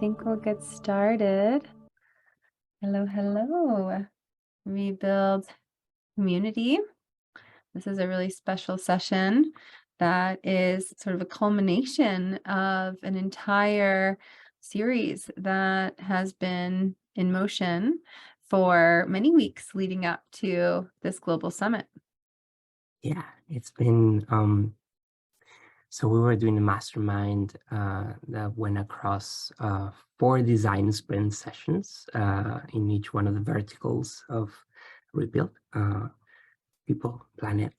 think we'll get started. Hello, hello. Rebuild community. This is a really special session that is sort of a culmination of an entire series that has been in motion for many weeks leading up to this global summit. Yeah, it's been so we were doing a mastermind that went across 4 design sprint sessions in each one of the verticals of rebuild: people, planet,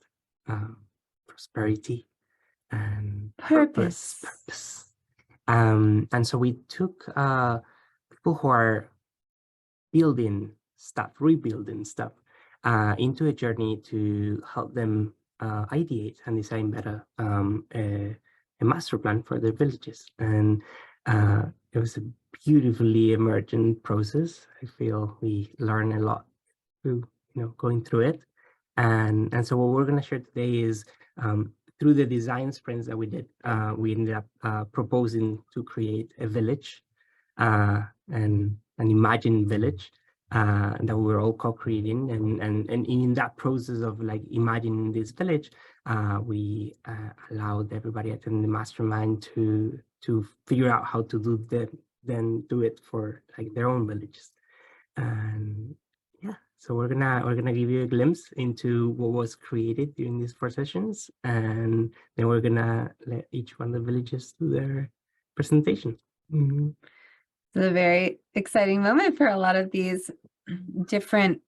prosperity, and purpose. And so we took people who are building stuff, rebuilding stuff, into a journey to help them ideate and design better a master plan for their villages. And it was a beautifully emergent process. I feel we learn a lot through going through it. And so what we're going to share today is through the design sprints that we did, we ended up proposing to create a village, an imagined village that we were all co-creating, and in that process of like imagining this village, we allowed everybody attending the mastermind to figure out how to do it for like their own villages. And yeah, so we're gonna give you a glimpse into what was created during these 4 sessions, and then we're gonna let each one of the villages do their presentation. Mm-hmm. It's a very exciting moment for a lot of these different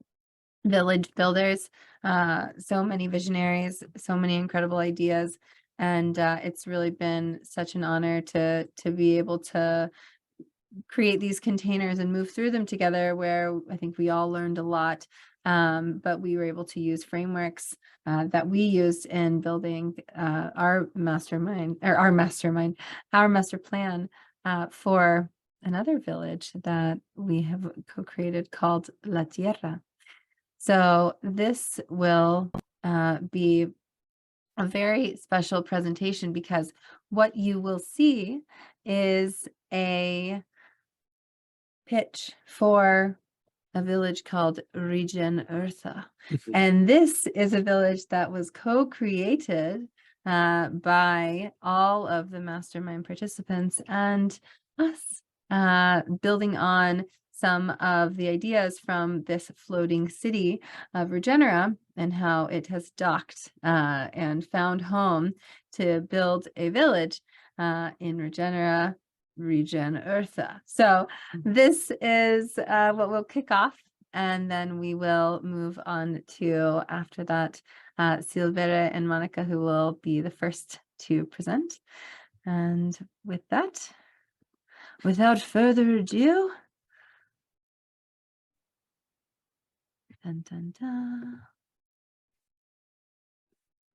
village builders, so many visionaries, so many incredible ideas, and it's really been such an honor to be able to create these containers and move through them together, where I think we all learned a lot, but we were able to use frameworks that we used in building our master plan for another village that we have co-created called La Tierra. So this will be a very special presentation, because what you will see is a pitch for a village called Regenerative. And this is a village that was co-created by all of the mastermind participants and us, building on some of the ideas from this floating city of Regenera and how it has docked and found home to build a village in Regenera region Eartha. So this is what we'll kick off, and then we will move on to, after that, Silvera and Monica, who will be the first to present. And with that, without further ado, dun, dun, dun,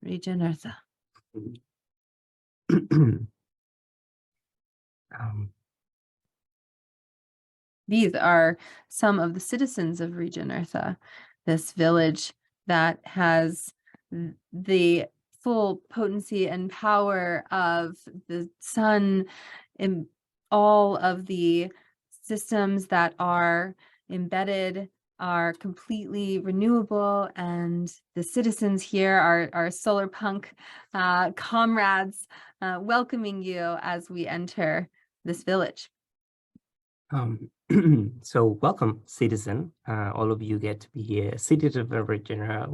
region Eartha. These are some of the citizens of Region Eartha, this village that has the full potency and power of the sun, in all of the systems that are embedded are completely renewable, and the citizens here are solar punk comrades welcoming you as we enter this village. So welcome, citizen. All of you get to be a citizen of Regenera.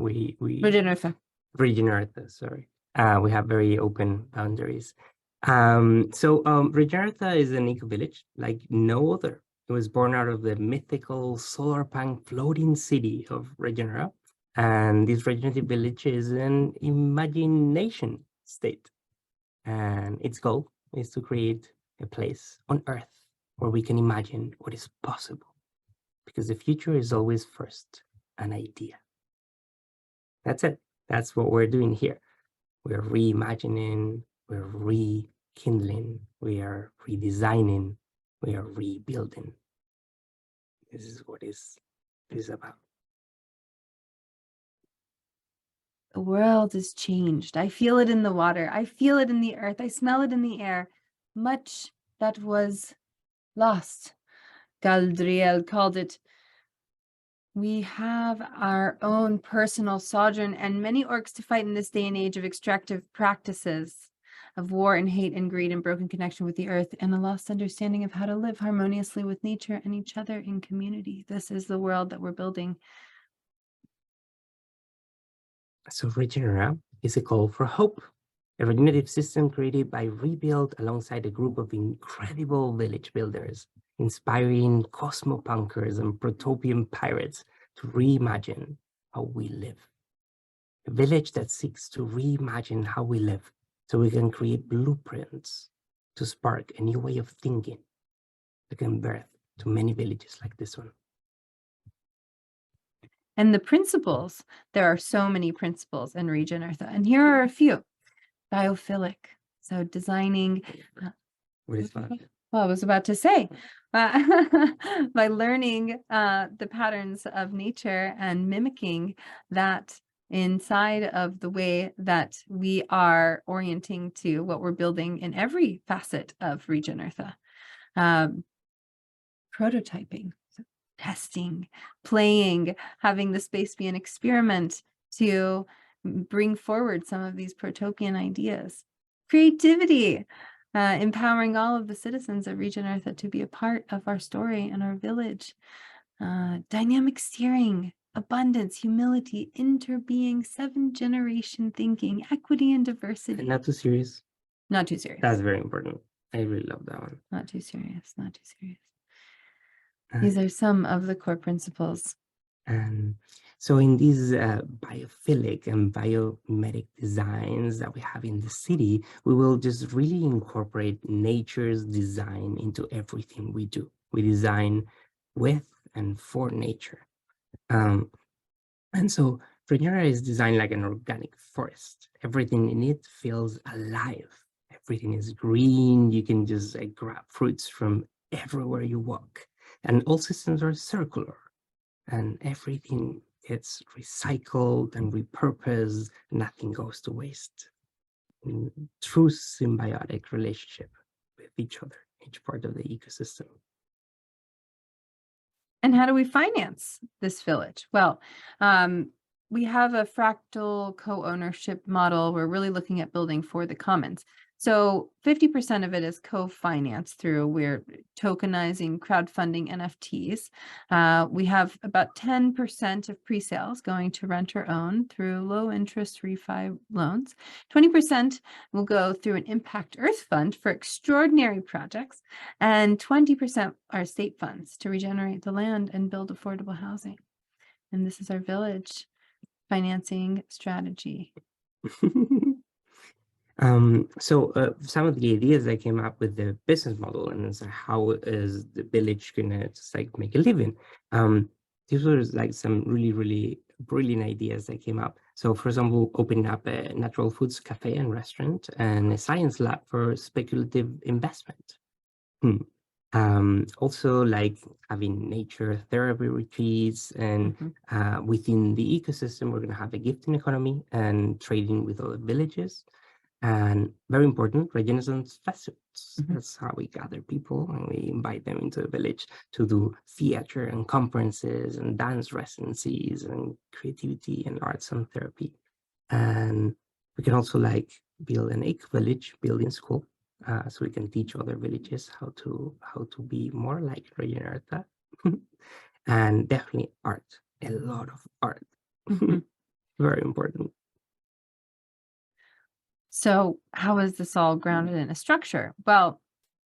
Regenerative, sorry. We have very open boundaries. Regenerative is an eco-village like no other. It was born out of the mythical solar punk floating city of Regenera. And this regenerative village is an imagination state. And its goal is to create a place on Earth where we can imagine what is possible, because the future is always first an idea. That's it. That's what we're doing here. We're reimagining, we're rekindling, we are redesigning, we are rebuilding. This is what this is about. The world is changed. I feel it in the water. I feel it in the earth. I smell it in the air. Much that was lost. Galdriel called it, we have our own personal sojourn and many orcs to fight in this day and age of extractive practices, of war and hate and greed and broken connection with the earth, and a lost understanding of how to live harmoniously with nature and each other in community. This is the world that we're building. So Regenera is a call for hope, a regenerative system created by Rebuild alongside a group of incredible village builders, inspiring cosmopunkers and protopian pirates to reimagine how we live. A village that seeks to reimagine how we live so we can create blueprints to spark a new way of thinking that can birth to many villages like this one. And the principles, there are so many principles in Regenerative, and here are a few. Biophilic, so designing. What is that? Well, I was about to say, by learning the patterns of nature and mimicking that inside of the way that we are orienting to what we're building in every facet of Regenerative. Prototyping, so testing, playing, having the space be an experiment to bring forward some of these protopian ideas. Creativity, empowering all of the citizens of Region Earth to be a part of our story and our village. Dynamic steering, abundance, humility, interbeing, 7th-generation thinking, equity and diversity. And not too serious. Not too serious. That's very important. I really love that one. Not too serious, not too serious. These are some of the core principles. And so in these biophilic and biomimetic designs that we have in the city, we will just really incorporate nature's design into everything we do. We design with and for nature. And so Regenera is designed like an organic forest. Everything in it feels alive. Everything is green. You can just grab fruits from everywhere you walk. And all systems are circular. And everything gets recycled and repurposed. Nothing goes to waste. True symbiotic relationship with each other, each part of the ecosystem. And how do we finance this village? Well, we have a fractal co-ownership model. We're really looking at building for the commons. So 50% of it is co-financed through, we're tokenizing, crowdfunding NFTs. We have about 10% of pre-sales going to rent or own through low interest refi loans. 20% will go through an impact earth fund for extraordinary projects. And 20% are state funds to regenerate the land and build affordable housing. And this is our village financing strategy. So some of the ideas that came up with the business model and it's like, how is the village gonna just like make a living? These were like some really, really brilliant ideas that came up. So for example, opening up a natural foods cafe and restaurant and a science lab for speculative investment. Also like having nature therapy retreats and within the ecosystem, we're gonna have a gifting economy and trading with other villages. And very important, Renaissance festivals. That's how we gather people and we invite them into the village to do theater and conferences and dance residencies and creativity and arts and therapy. And we can also like build an village building school, so we can teach other villages how to be more like Regenerative. And definitely art, a lot of art. Very important. So how is this all grounded in a structure? Well,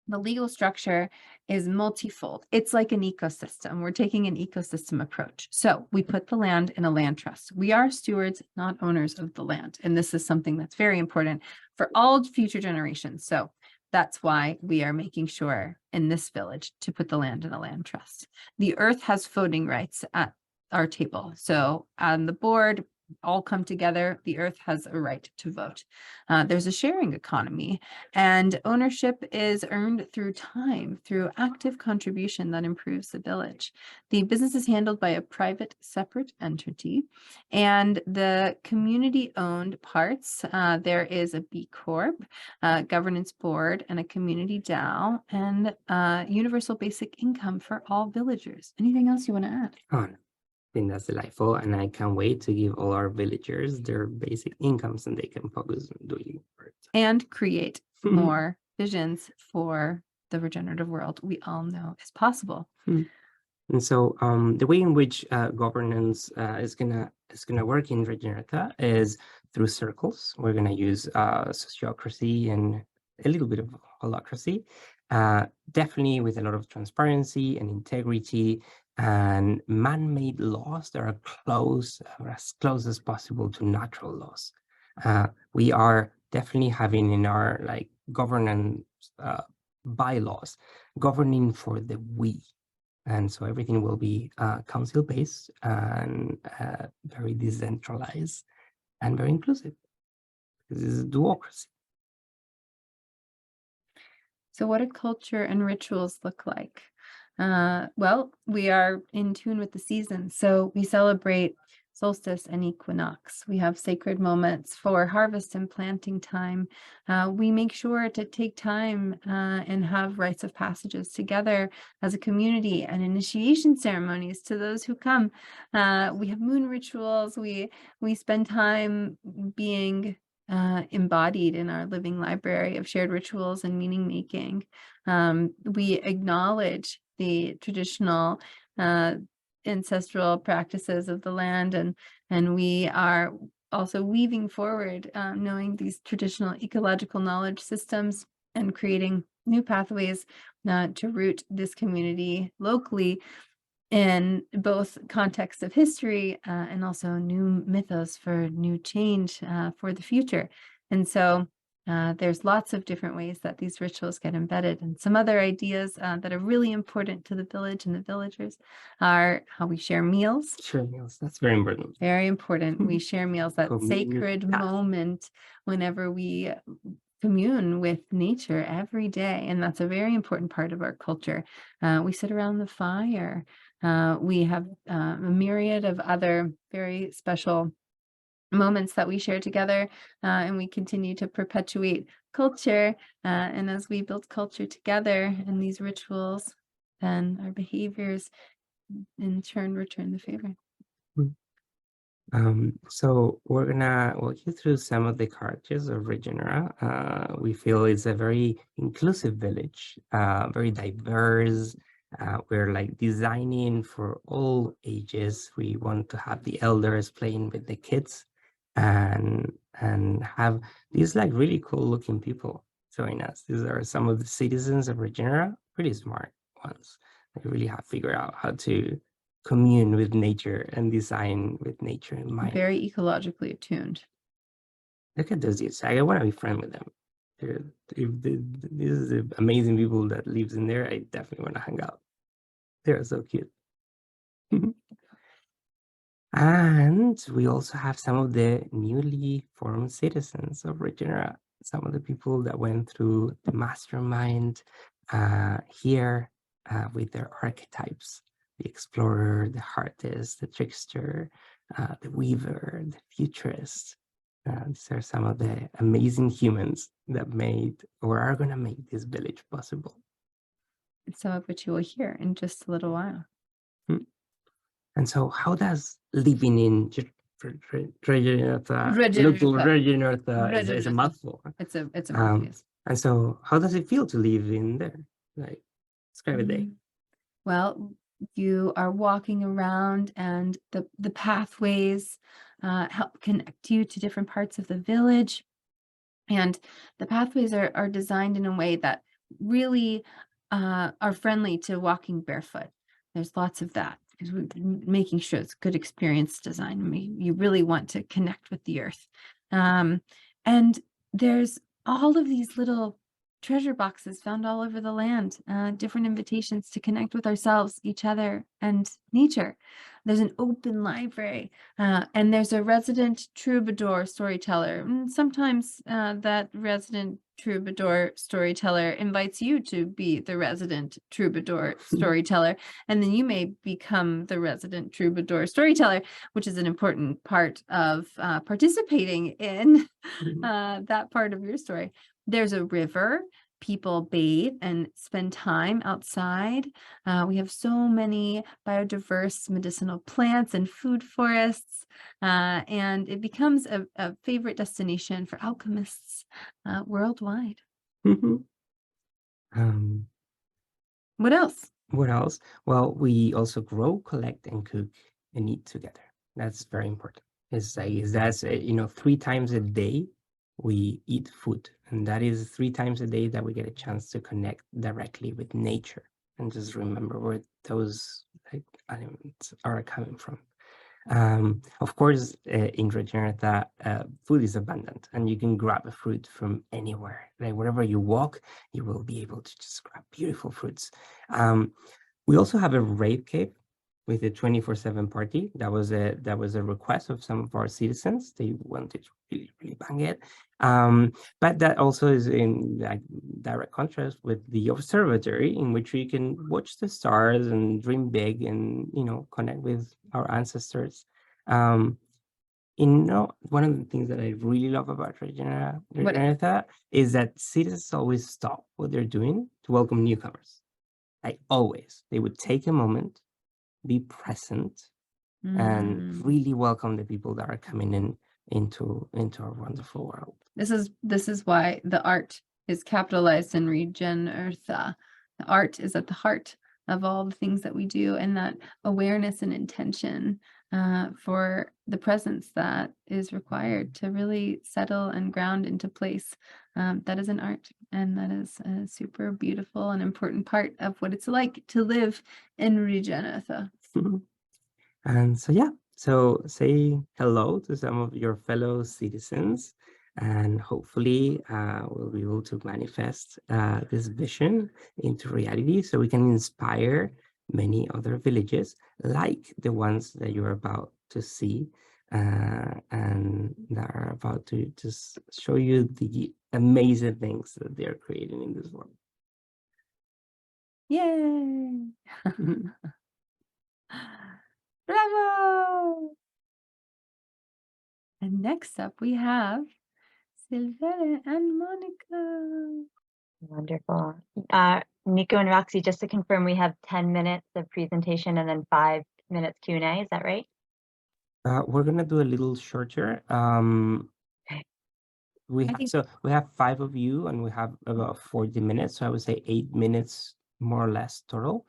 the legal structure is multifold. It's like an ecosystem. We're taking an ecosystem approach. So we put the land in a land trust. We are stewards, not owners of the land. And this is something that's very important for all future generations. So that's why we are making sure in this village to put the land in a land trust. The earth has voting rights at our table. So on the board, all come together, the earth has a right to vote. There's a sharing economy, and ownership is earned through time, through active contribution that improves the village. The business is handled by a private, separate entity, and the community-owned parts, there is a B Corp, governance board, and a community DAO, and universal basic income for all villagers. Anything else you want to add? Oh, I think that's delightful, and I can't wait to give all our villagers their basic incomes and they can focus on doing work. And create more visions for the regenerative world we all know is possible. And so the way in which governance is gonna work in Regenerative is through circles. We're gonna use sociocracy and a little bit of holacracy, definitely with a lot of transparency and integrity and man-made laws that are close or as close as possible to natural laws. We are definitely having in our governance bylaws governing for the we. And so everything will be council-based and very decentralized and very inclusive. This is a duocracy. So what do culture and rituals look like? Well, we are in tune with the seasons. So we celebrate solstice and equinox. We have sacred moments for harvest and planting time. We make sure to take time and have rites of passages together as a community and initiation ceremonies to those who come. We have moon rituals. We spend time being embodied in our living library of shared rituals and meaning making. We acknowledge the traditional ancestral practices of the land, and we are also weaving forward, knowing these traditional ecological knowledge systems and creating new pathways to root this community locally in both contexts of history and also new mythos for new change for the future. And so there's lots of different ways that these rituals get embedded. And some other ideas that are really important to the village and the villagers are how we share meals. Share meals, that's very important. Very important. We share meals, that Community sacred task. moment whenever we commune with nature every day. And that's a very important part of our culture. We sit around the fire. We have a myriad of other very special moments that we share together, and we continue to perpetuate culture. And as we build culture together and these rituals, then our behaviors in turn return the favor. So we're gonna walk you through some of the characters of Regenera. We feel it's a very inclusive village, very diverse. We're designing for all ages. We want to have the elders playing with the kids and have these really cool looking people join us. These are some of the citizens of Regenera, pretty smart ones. They really have figured out how to commune with nature and design with nature in mind. Very ecologically attuned. Look at those dudes. I want to be friends with them. This is the amazing people that lives in there. I definitely want to hang out. They're so cute. And we also have some of the newly formed citizens of Regenera. Some of the people that went through the mastermind here with their archetypes. The explorer, the artist, the trickster, the weaver, the futurist. These are some of the amazing humans that made or are going to make this village possible. Some of which you will hear in just a little while. And so how does living in Regenerative is a mouthful. It's a mouthful, yes. And so how does it feel to live in there? Describe a day. Well, you are walking around and the pathways help connect you to different parts of the village. And the pathways are designed in a way that really are friendly to walking barefoot. There's lots of that because we're making sure it's good experience design. I mean, you really want to connect with the earth. And there's all of these little treasure boxes found all over the land, different invitations to connect with ourselves, each other, and nature. There's an open library, and there's a resident troubadour storyteller. And sometimes that resident troubadour storyteller invites you to be the resident troubadour storyteller, and then you may become the resident troubadour storyteller, which is an important part of participating in that part of your story. There's a river. People bathe and spend time outside. We have so many biodiverse medicinal plants and food forests, and it becomes a favorite destination for alchemists worldwide. Um, What else? What else? Well, we also grow, collect, and cook and eat together. That's very important. That's 3 times a day we eat food, and that is 3 times a day that we get a chance to connect directly with nature and just remember where those elements are coming from. Of course, in regenerative, food is abundant, and you can grab a fruit from anywhere. Like wherever you walk, you will be able to just grab beautiful fruits. We also have a rave cave with a 24/7 party. That was a request of some of our citizens. They wanted to really bang it. But that also is in direct contrast with the observatory, in which you can watch the stars and dream big and connect with our ancestors. One of the things that I really love about regenerative is that citizens always stop what they're doing to welcome newcomers. Like always, they would take a moment, be present, and really welcome the people that are coming into our wonderful world. This is why the art is capitalized in regenerative. The art is at the heart of all the things that we do, and that awareness and intention for the presence that is required to really settle and ground into place. That is an art, and that is a super beautiful and important part of what it's like to live in regenerative. And so say hello to some of your fellow citizens, and hopefully we'll be able to manifest this vision into reality so we can inspire many other villages like the ones that you're about to see and that are about to just show you the amazing things that they're creating in this world. Yay! Bravo! And next up we have Silvera and Monica. Wonderful. Nico and Roxy, just to confirm, we have 10 minutes of presentation and then 5 minutes Q&A. Is that right? We're gonna do a little shorter. We have 5 of you, and we have about 40 minutes. So I would say 8 minutes more or less total.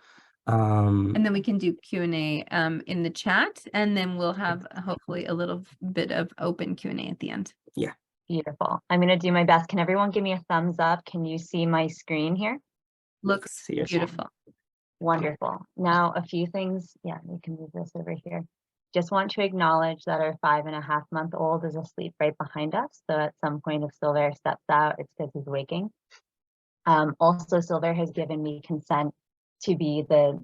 And then we can do Q&A in the chat, and then we'll have hopefully a little bit of open Q&A at the end. Yeah. Beautiful. I'm going to do my best. Can everyone give me a thumbs up? Can you see my screen here? Looks beautiful. Wonderful. Now, a few things. Yeah, we can move this over here. Just want to acknowledge that our 5.5-month-old is asleep right behind us. So at some point, if Silver steps out, it's because he's waking. Also, Silver has given me consent to be the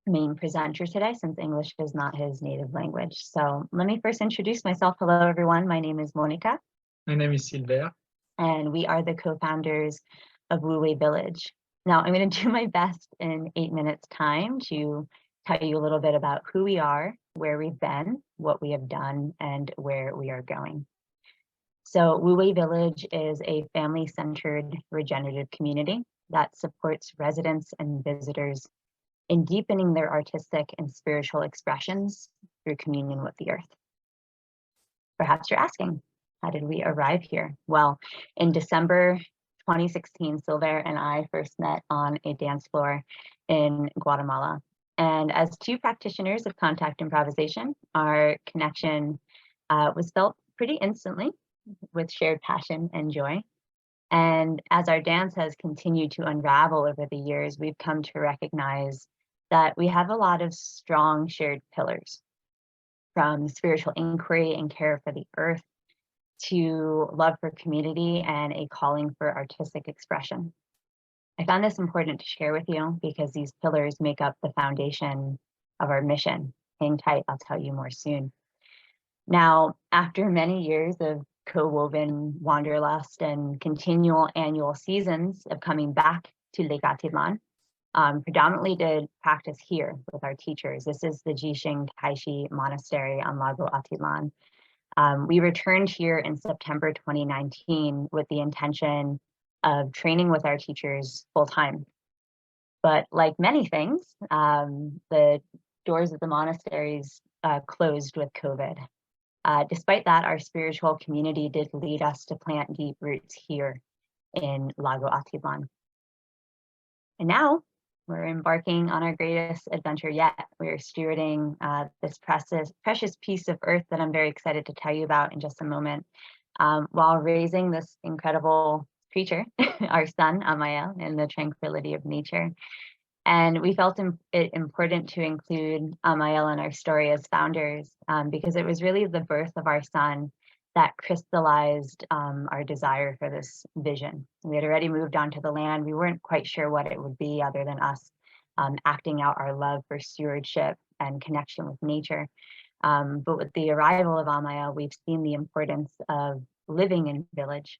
main presenter today, since English is not his native language. So let me first introduce myself. Hello, everyone. My name is Monica. My name is Silver. And we are the co-founders of Ridgeway Village. Now, I'm going to do my best in 8 minutes time to tell you a little bit about who we are, where we've been, what we have done, and where we are going. So Ridgeway Village is a family-centered regenerative community that supports residents and visitors in deepening their artistic and spiritual expressions through communion with the earth. Perhaps you're asking, how did we arrive here? Well, in December 2016, Silver and I first met on a dance floor in Guatemala. And as 2 practitioners of contact improvisation, our connection was felt pretty instantly with shared passion and joy. And as our dance has continued to unravel over the years, we've come to recognize that we have a lot of strong shared pillars, from spiritual inquiry and care for the earth to love for community and a calling for artistic expression. I found this important to share with you because these pillars make up the foundation of our mission. Hang tight, I'll tell you more soon. Now, after many years of co-woven wanderlust and continual annual seasons of coming back to Lake Atitlan, predominantly to practice here with our teachers. This is the Jisheng Taishi Monastery on Lago Atitlan. We returned here in September 2019 with the intention of training with our teachers full time. But like many things, the doors of the monasteries closed with COVID. Despite that, our spiritual community did lead us to plant deep roots here in Lago Atitlan. And now we're embarking on our greatest adventure yet. We're stewarding this precious piece of earth that I'm very excited to tell you about in just a moment, while raising this incredible creature, our son, Amael, in the tranquility of nature. And we felt it important to include Amael in our story as founders, because it was really the birth of our son that crystallized our desire for this vision. We had already moved onto the land. We weren't quite sure what it would be other than us acting out our love for stewardship and connection with nature. But with the arrival of Amael, we've seen the importance of living in village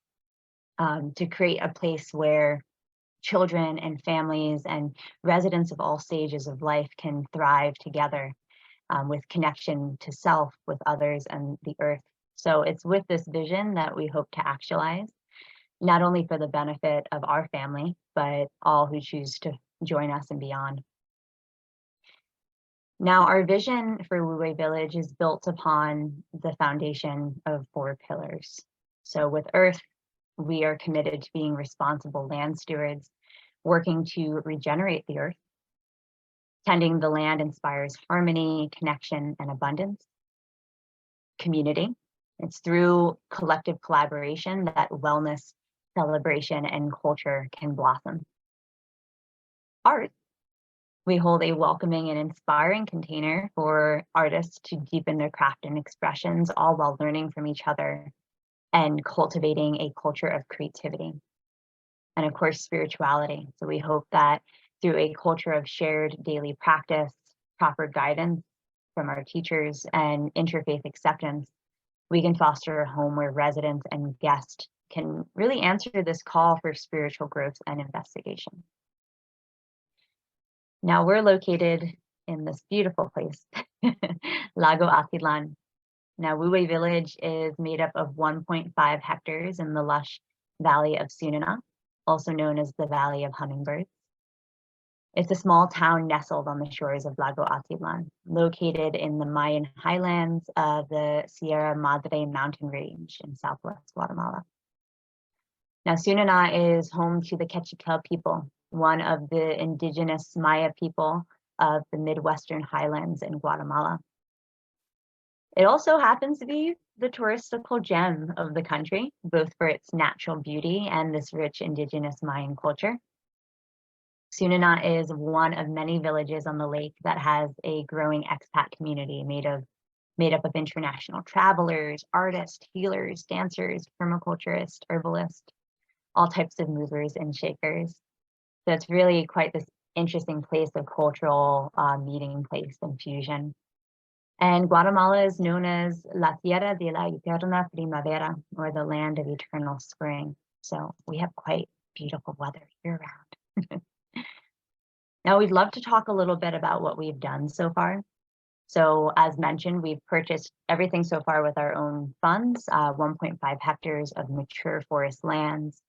to create a place where children and families and residents of all stages of life can thrive together with connection to self, with others, and the earth. So it's with this vision that we hope to actualize, not only for the benefit of our family, but all who choose to join us and beyond. Now, our vision for Wu-wei Village is built upon the foundation of 4 pillars. So with earth, we are committed to being responsible land stewards, working to regenerate the earth. Tending the land inspires harmony, connection, and abundance. Community. It's through collective collaboration that wellness, celebration, and culture can blossom. Art. We hold a welcoming and inspiring container for artists to deepen their craft and expressions, all while learning from each other and cultivating a culture of creativity. And of course, spirituality. So we hope that through a culture of shared daily practice, proper guidance from our teachers, and interfaith acceptance, we can foster a home where residents and guests can really answer this call for spiritual growth and investigation. Now we're located in this beautiful place, Lago Atitlan. Now Wu-wei Village is made up of 1.5 hectares in the lush Valley of Sunana, also known as the Valley of Hummingbirds. It's a small town nestled on the shores of Lago Atitlan, located in the Mayan highlands of the Sierra Madre mountain range in southwest Guatemala. Now, Sunana is home to the Quechua people, one of the indigenous Maya people of the Midwestern highlands in Guatemala. It also happens to be the touristical gem of the country, both for its natural beauty and this rich indigenous Mayan culture. Sunana is one of many villages on the lake that has a growing expat community made up of international travelers, artists, healers, dancers, permaculturists, herbalists, all types of movers and shakers. So it's really quite this interesting place of cultural meeting place and fusion. And Guatemala is known as La Tierra de la Eterna Primavera, or the land of eternal spring. So we have quite beautiful weather year round. Now we'd love to talk a little bit about what we've done so far. So as mentioned, we've purchased everything so far with our own funds, 1.5 hectares of mature forest lands,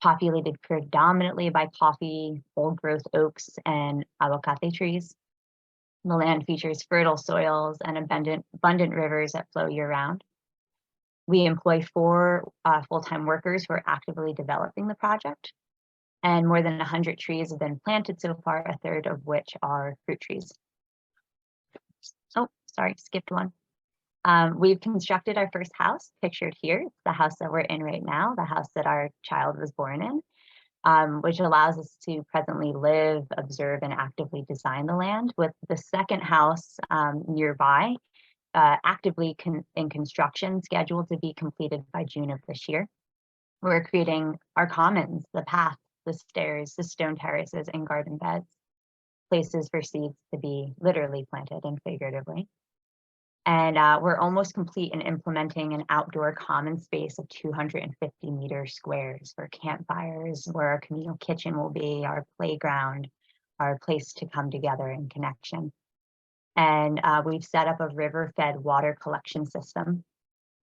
populated predominantly by coffee, old growth oaks, and aguacate trees. The land features fertile soils and abundant rivers that flow year round. We employ 4 full-time workers who are actively developing the project. And more than 100 trees have been planted so far, a third of which are fruit trees. Oh, sorry, skipped one. We've constructed our first house, pictured here. It's the house that we're in right now, the house that our child was born in, which allows us to presently live, observe, and actively design the land, with the second house nearby, actively in construction, scheduled to be completed by June of this year. We're creating our commons, the path, the stairs, the stone terraces, and garden beds. places for seeds to be literally planted and figuratively. And we're almost complete in implementing an outdoor common space of 250 meter squares for campfires, where our communal kitchen will be, our playground, our place to come together in connection. And we've set up a river-fed water collection system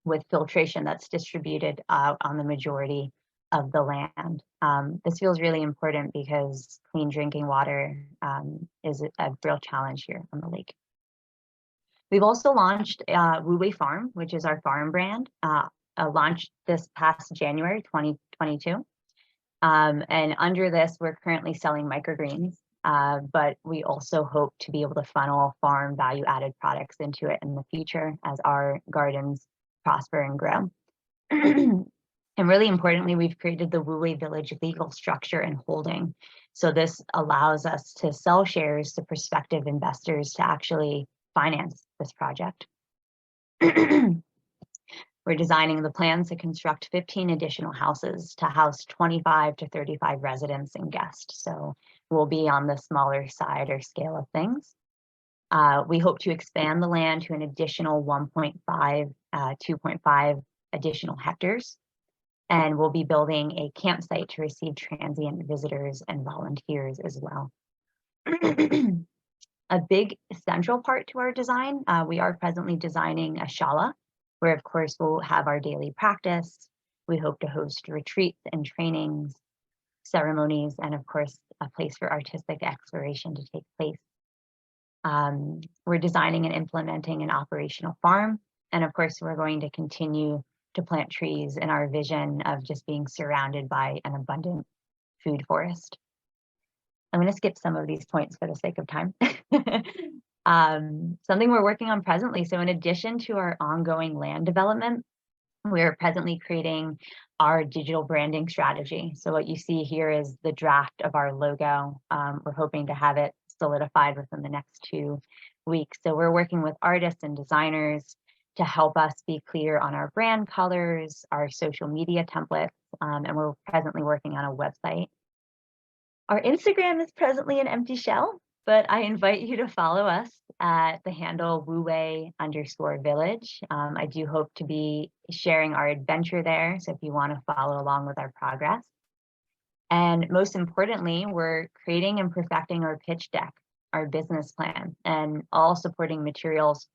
with filtration that's distributed out on the majority of the land. This feels really important because clean drinking water is a real challenge here on the lake. We've also launched Ridgeway Farm, which is our farm brand, launched this past January 2022. And under this, we're currently selling microgreens, but we also hope to be able to funnel farm value-added products into it in the future as our gardens prosper and grow. And really importantly, we've created the Ridgeway Village legal structure and holding. So this allows us to sell shares to prospective investors to actually finance this project. We're designing the plans to construct 15 additional houses to house 25 to 35 residents and guests. So we'll be on the smaller side or scale of things. We hope to expand the land to an additional 2.5 additional hectares. And we'll be building a campsite to receive transient visitors and volunteers as well. A big central part to our design, we are presently designing a shala, where of course we'll have our daily practice. We hope to host retreats and trainings, ceremonies, and of course a place for artistic exploration to take place. We're designing and implementing an operational farm, and of course we're going to continue to plant trees in our vision of just being surrounded by an abundant food forest. I'm going to skip some of these points for the sake of time. Something we're working on presently. So in addition to our ongoing land development, we're presently creating our digital branding strategy. So what you see here is the draft of our logo. We're hoping to have it solidified within the next 2 weeks. So we're working with artists and designers to help us be clear on our brand colors, our social media templates, and we're presently working on a website. Our Instagram is presently an empty shell, but I invite you to follow us at the handle @Ridgeway_village. I do hope to be sharing our adventure there, so if you want to follow along with our progress. And most importantly, we're creating and perfecting our pitch deck, our business plan, and all supporting materials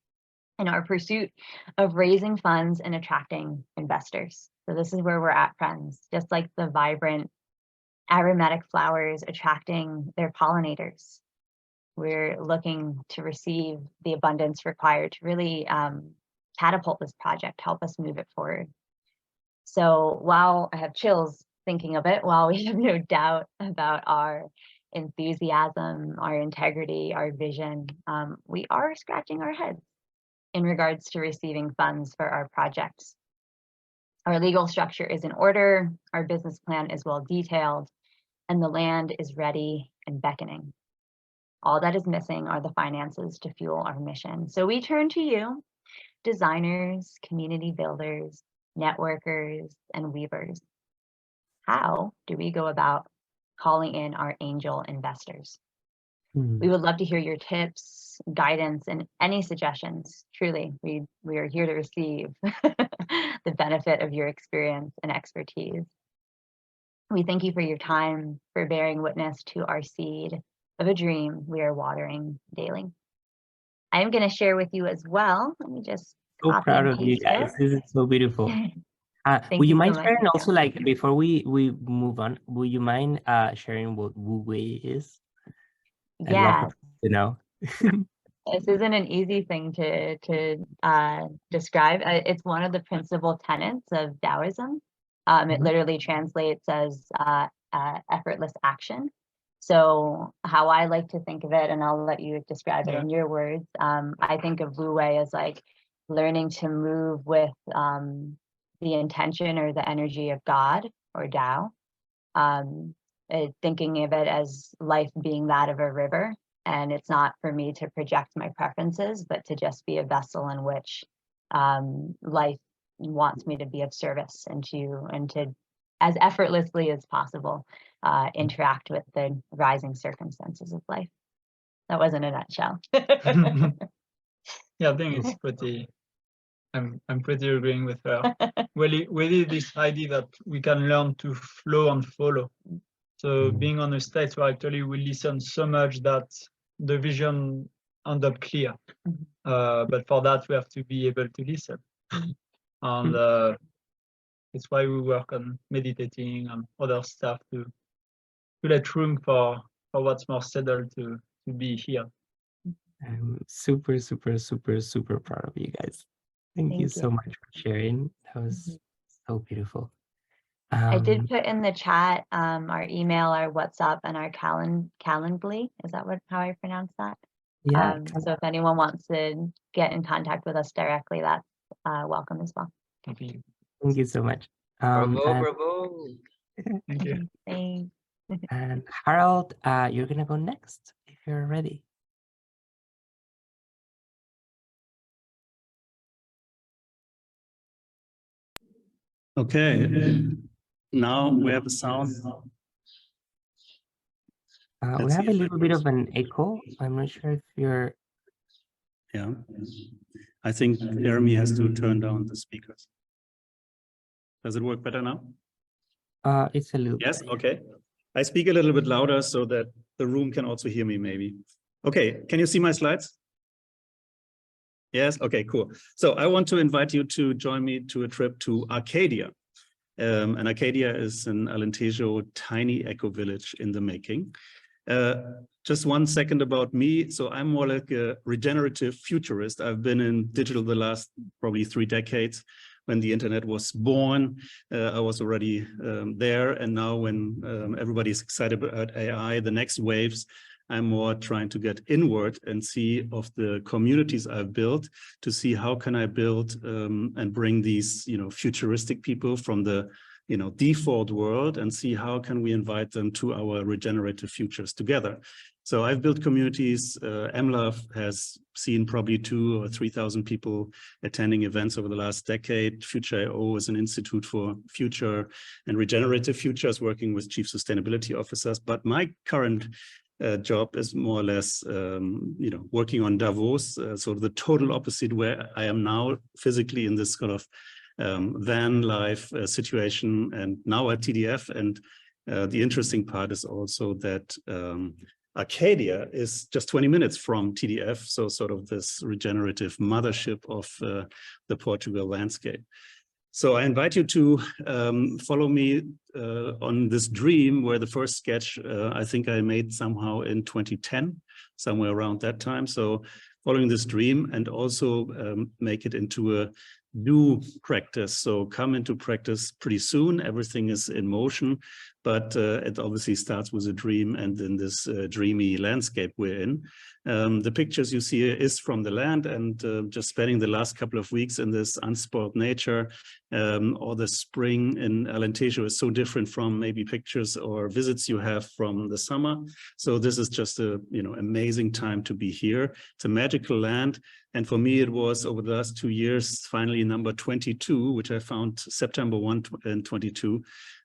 in our pursuit of raising funds and attracting investors. So this is where we're at, friends, just like the vibrant aromatic flowers attracting their pollinators. We're looking to receive the abundance required to really catapult this project, help us move it forward. So while I have chills thinking of it, while we have no doubt about our enthusiasm, our integrity, our vision, we are scratching our heads in regards to receiving funds for our projects. Our legal structure is in order, our business plan is well detailed, and the land is ready and beckoning. All that is missing are the finances to fuel our mission. So we turn to you, designers, community builders, networkers, and weavers. How do we go about calling in our angel investors? We would love to hear your tips, guidance, and any suggestions. Truly, we are here to receive the benefit of your experience and expertise. We thank you for your time, for bearing witness to our seed of a dream we are watering daily. I am going to share with you as well. Let me just so proud of you guys. This is so beautiful. Would you mind sharing also, like, before we move on, would you mind sharing what Ridgeway is? Yeah. You know, This isn't an easy thing to describe. It's one of the principal tenets of Taoism. It literally translates as effortless action. So how I like to think of it, and I'll let you describe it in your words, I think of Ridgeway as like learning to move with the intention or the energy of God or Tao. Thinking of it as life being that of a river, and it's not for me to project my preferences, but to just be a vessel in which life wants me to be of service and to as effortlessly as possible interact with the rising circumstances of life. That wasn't a nutshell. Yeah, I think it's pretty. I'm pretty agreeing with her. Really, this idea that we can learn to flow and follow. So being on a state where actually we listen so much that the vision end up clear. But for that we have to be able to listen, and it's why we work on meditating and other stuff to let room for what's more settled to be here. I'm super, super, super, super proud of you guys. Thank you so much for sharing. That was so beautiful. I did put in the chat our email, our WhatsApp, and our Calendly. Is that how I pronounce that? Yeah. So if anyone wants to get in contact with us directly, that's welcome as well. Thank you. Thank you so much. Bravo. Thank you. Thanks. And Harold, you're gonna go next if you're ready. Okay, now we have a sound. We have a little bit of an echo. I'm not sure if you're. Yeah, I think Jeremy has to turn down the speakers. Does it work better now? It's a little. Yes, okay. I speak a little bit louder so that the room can also hear me maybe. Okay, can you see my slides? Yes, okay, cool. So I want to invite you to join me to a trip to Arcadia. And Arcadia is an Alentejo tiny eco village in the making. Just 1 second about me. So I'm more like a regenerative futurist. I've been in digital the last probably 3 decades. When the internet was born, I was already there. And now when everybody's excited about AI, the next waves, I'm more trying to get inward and see of the communities I've built to see how can I build and bring these, futuristic people from the, default world and see how can we invite them to our regenerative futures together. So I've built communities. MLove has seen probably 2,000 or 3,000 people attending events over the last decade. Future.io is an institute for future and regenerative futures, working with chief sustainability officers. But my current job is more or less, working on Davos, sort of the total opposite where I am now physically in this kind of van life situation and now at TDF. And the interesting part is also that Arcadia is just 20 minutes from TDF, so sort of this regenerative mothership of the Portugal landscape. So I invite you to follow me on this dream where the first sketch I think I made somehow in 2010, somewhere around that time. So following this dream and also make it into a new practice. So come into practice pretty soon. Everything is in motion, but it obviously starts with a dream and in this dreamy landscape we're in. The pictures you see is from the land and just spending the last couple of weeks in this unspoiled nature or the spring in Alentejo is so different from maybe pictures or visits you have from the summer. So this is just a amazing time to be here. It's a magical land. And for me, it was over the last 2 years, finally number 22, which I found September 1 and 22,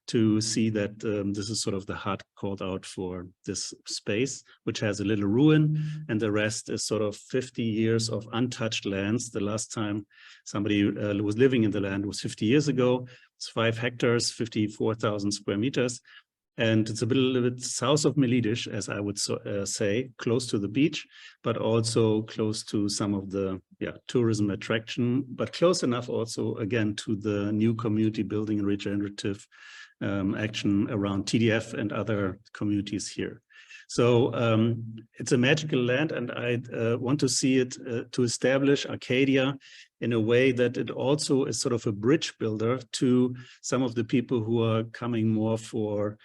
to see that this is sort of the heart called out for this space, which has a little ruin, and the rest is sort of 50 years of untouched lands. The last time somebody was living in the land was 50 years ago. It's 5 hectares, 54,000 square meters. And it's a little bit south of Melidish, as I would say, close to the beach, but also close to some of the tourism attraction, but close enough also, again, to the new community building and regenerative action around TDF and other communities here. So it's a magical land, and I want to see it to establish Arcadia in a way that it also is sort of a bridge builder to some of the people who are coming more for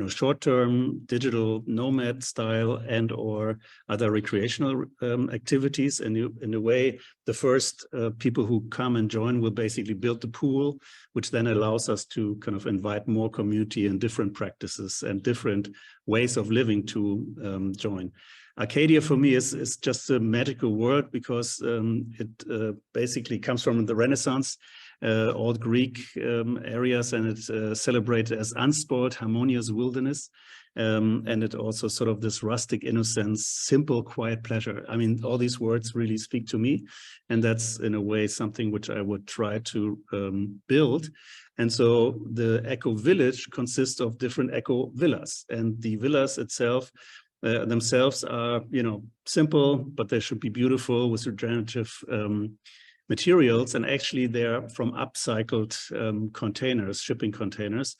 short-term digital nomad style and or other recreational activities. And in a way, the first people who come and join will basically build the pool, which then allows us to kind of invite more community and different practices and different ways of living to join. Arcadia for me is just a magical word because it basically comes from the Renaissance. old Greek areas, and it's celebrated as unspoiled, harmonious wilderness. And it also sort of this rustic innocence, simple, quiet pleasure. I mean, all these words really speak to me. And that's in a way something which I would try to build. And so the eco village consists of different eco villas, and the villas itself themselves are, you know, simple, but they should be beautiful with regenerative materials. And actually they're from upcycled containers, shipping containers.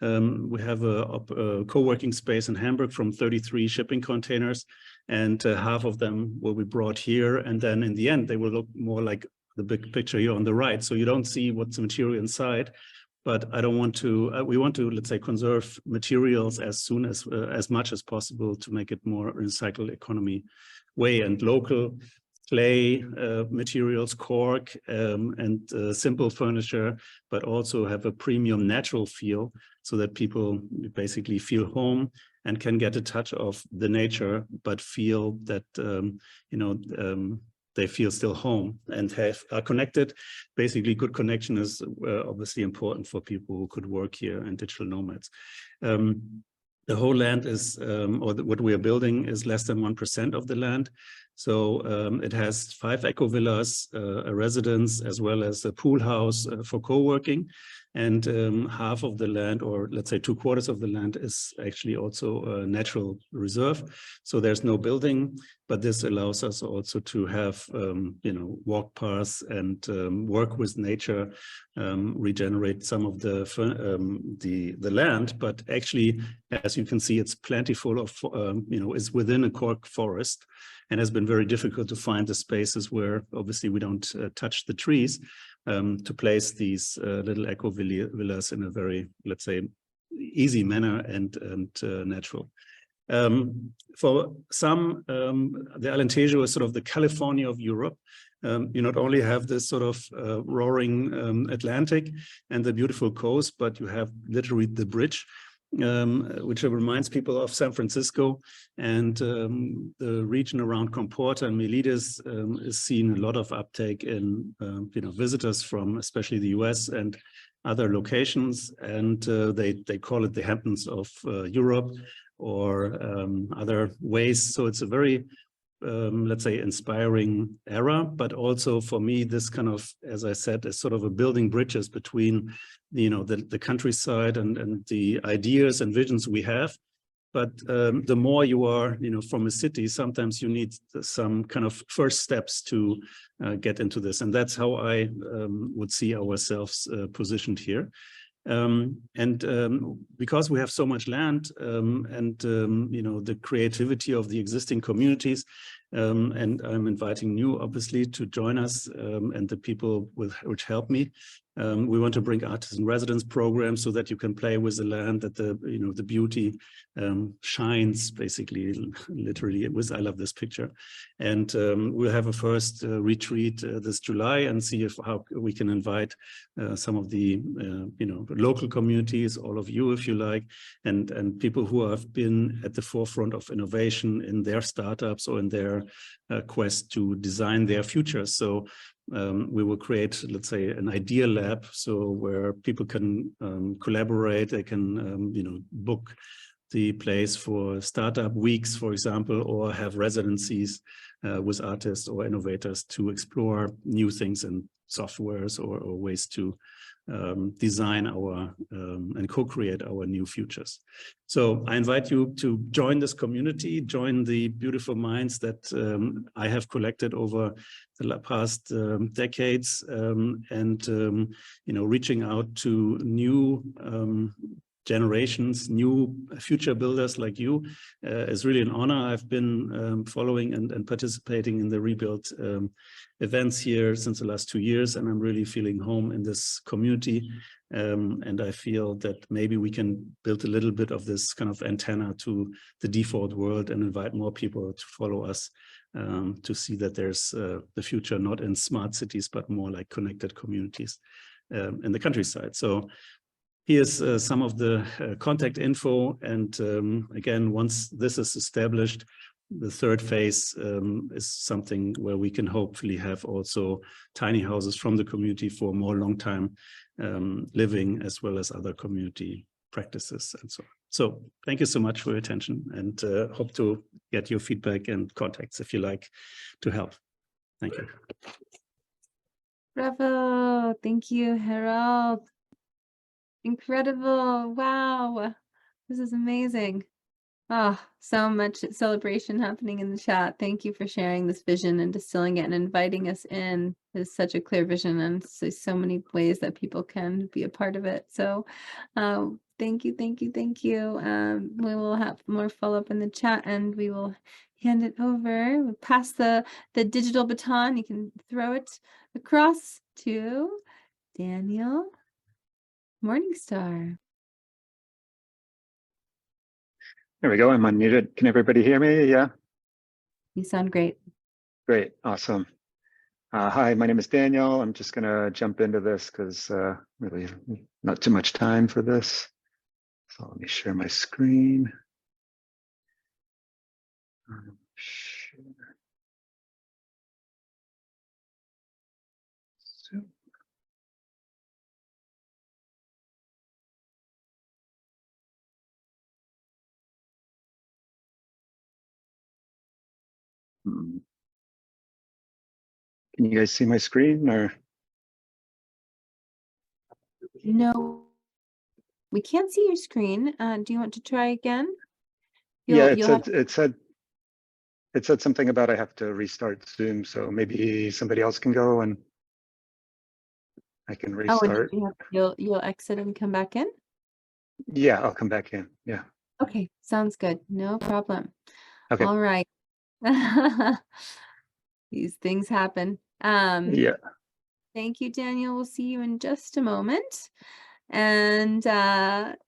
We have a co-working space in Hamburg from 33 shipping containers, and half of them will be brought here. And then in the end, they will look more like the big picture here on the right. So you don't see what's the material inside, but I don't want to, we want to, let's say, conserve materials as much as possible to make it more recycled economy way, and local clay materials, cork, and simple furniture, but also have a premium natural feel so that people basically feel home and can get a touch of the nature, but feel that, you know, they feel still home and are connected. Basically, good connection is obviously important for people who could work here and digital nomads. The whole land is, what we are building is less than 1% of the land. So it has 5 eco villas, a residence, as well as a pool house for co-working. And half of the land, or let's say 2/4 of the land, is actually also a natural reserve. So there's no building, but this allows us also to have, you know, walk paths and work with nature, regenerate some of the land. But actually, as you can see, it's plentiful of, you know, it's within a cork forest, and has been very difficult to find the spaces where obviously we don't touch the trees. To place these little eco villas in a very, let's say, easy manner and natural. For some, the Alentejo is sort of the California of Europe. You not only have this sort of roaring Atlantic and the beautiful coast, but you have literally the bridge, which reminds people of San Francisco, and the region around Comporta and Milides is seeing a lot of uptake in you know, visitors from especially the US and other locations, and they call it the Hamptons of Europe, or other ways. So it's a very let's say, inspiring era, but also for me, this kind of, as I said, is sort of a building bridges between, you know, the countryside and the ideas and visions we have. But the more you are, you know, from a city, sometimes you need some kind of first steps to get into this. And that's how I would see ourselves positioned here. Because we have so much land and you know, the creativity of the existing communities, and I'm inviting you obviously to join us, and the people which help me. We want to bring artists in residence programs so that you can play with the land, that the, you know, the beauty shines basically, literally. I love this picture. And we'll have a first retreat this July, and see how we can invite some of the you know, local communities, all of you if you like, and people who have been at the forefront of innovation in their startups or in their quest to design their future. So we will create, let's say, an idea lab, so where people can collaborate, they can you know, book the place for startup weeks, for example, or have residencies with artists or innovators to explore new things in softwares or ways to design our and co-create our new futures. So I invite you to join this community, join the beautiful minds that I have collected over the past decades, and you know, reaching out to new generations, new future builders like you is really an honor. I've been following and participating in the Rebuild events here since the last 2 years, and I'm really feeling home in this community. And I feel that maybe we can build a little bit of this kind of antenna to the default world and invite more people to follow us, to see that there's the future not in smart cities, but more like connected communities in the countryside. So here's some of the contact info. And again, once this is established, the third phase is something where we can hopefully have also tiny houses from the community for more long-time living, as well as other community practices and so on. So thank you so much for your attention, and hope to get your feedback and contacts if you like to help. Thank you. Bravo. Thank you, Harold. Incredible. Wow. This is amazing. Oh, so much celebration happening in the chat. Thank you for sharing this vision and distilling it and inviting us in. There's such a clear vision and so many ways that people can be a part of it. So thank you, thank you, thank you. We will have more follow-up in the chat, and we will hand it over. We'll pass the digital baton. You can throw it across to Daniel Morningstar. There we go. I'm unmuted. Can everybody hear me? Yeah. You sound great. Great. Awesome. Hi, my name is Daniel. I'm just going to jump into this because really not too much time for this. So let me share my screen. Share. So. Can you guys see my screen or? No, we can't see your screen. Do you want to try again? Yeah, it said something about I have to restart Zoom, so maybe somebody else can go and I can restart. Oh, you'll exit and come back in? Yeah, I'll come back in. Yeah. Okay, sounds good. No problem. Okay. All right. These things happen. Yeah. Thank you, Daniel. We'll see you in just a moment. And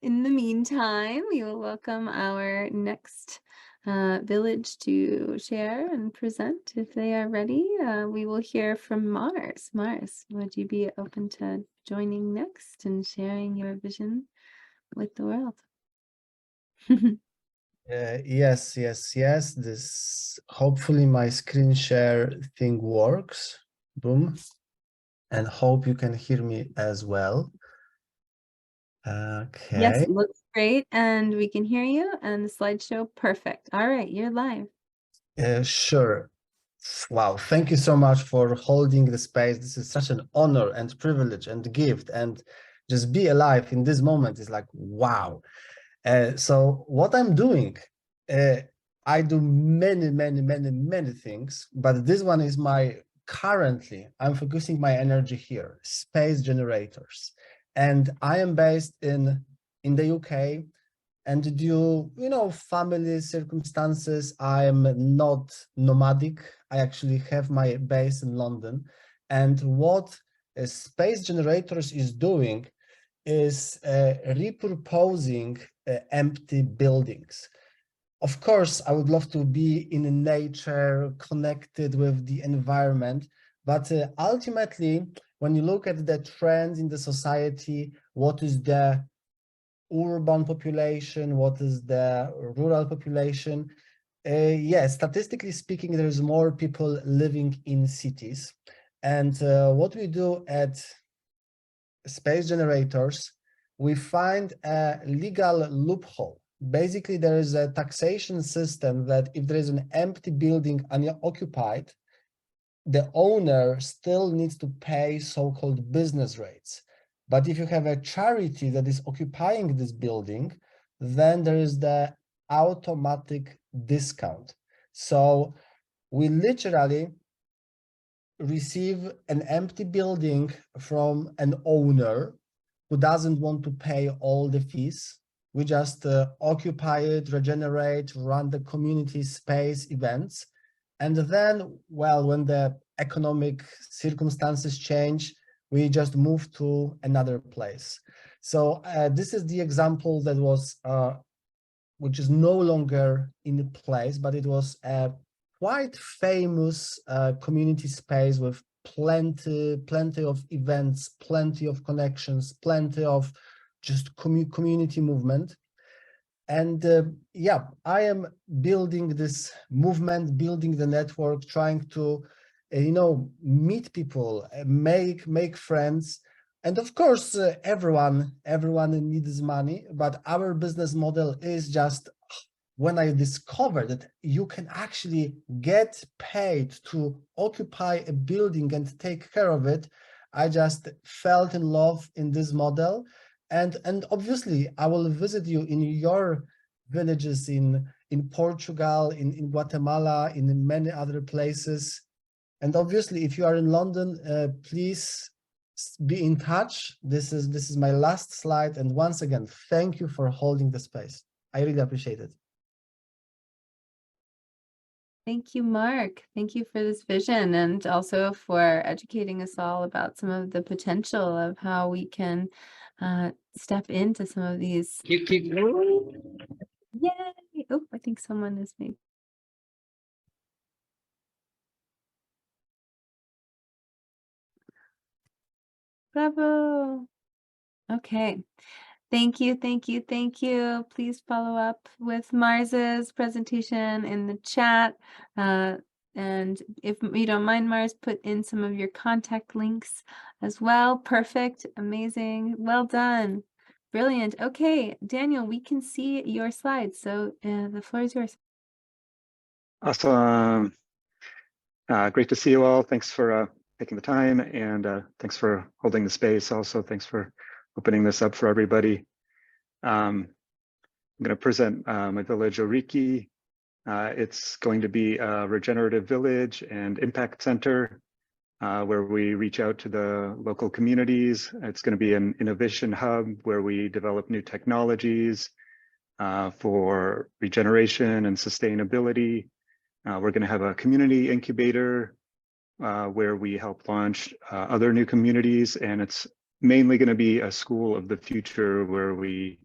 in the meantime, we will welcome our next village to share and present if they are ready. We will hear from Mars. Mars, would you be open to joining next and sharing your vision with the world? Yes. This hopefully my screen share thing works. Boom. And hope you can hear me as well. Okay. Yes, it looks great, and we can hear you, and the slideshow perfect. All right, you're live. Sure. Wow, thank you so much for holding the space. This is such an honor and privilege and gift, and just be alive in this moment is like, wow. So what I'm doing, I do many things, but this one is currently I'm focusing my energy here, space generators. And I am based in the UK, and due, family circumstances, I am not nomadic. I actually have my base in London. And what space generators is doing is repurposing empty buildings. Of course, I would love to be in nature, connected with the environment, but ultimately, when you look at the trends in the society, what is the urban population, what is the rural population? Yes, statistically speaking, there's more people living in cities. And what we do at Space Generators, we find a legal loophole. Basically, there is a taxation system that if there is an empty building unoccupied, the owner still needs to pay so-called business rates. But if you have a charity that is occupying this building, then there is the automatic discount. So we literally receive an empty building from an owner who doesn't want to pay all the fees. We just occupy it, regenerate, run the community space events. And then, well, when the economic circumstances change, we just move to another place. So this is the example that was, which is no longer in place, but it was a quite famous community space with plenty of events, plenty of connections, plenty of just community movement. And yeah, I am building this movement, building the network, trying to, meet people, make friends. And of course, everyone needs money, but our business model is just, when I discovered that you can actually get paid to occupy a building and take care of it, I just fell in love in this model. And obviously, I will visit you in your villages in Portugal, in Guatemala, in many other places. And obviously, if you are in London, please be in touch. This is my last slide. And once again, thank you for holding the space. I really appreciate it. Thank you, Mark. Thank you for this vision and also for educating us all about some of the potential of how we can step into some of these. Keep going. Yay! Oh, I think someone is maybe. Bravo. Okay. Thank you, thank you, thank you. Please follow up with Mars's presentation in the chat. And if you don't mind, Mars, put in some of your contact links as well. Perfect, amazing, well done. Brilliant. Okay, Daniel, we can see your slides. So the floor is yours. Awesome. Great to see you all. Thanks for taking the time, and thanks for holding the space. Also, thanks for opening this up for everybody. I'm going to present my village, Oriki. It's going to be a regenerative village and impact center where we reach out to the local communities. It's going to be an innovation hub where we develop new technologies for regeneration and sustainability. We're going to have a community incubator where we help launch other new communities, and it's mainly going to be a school of the future where we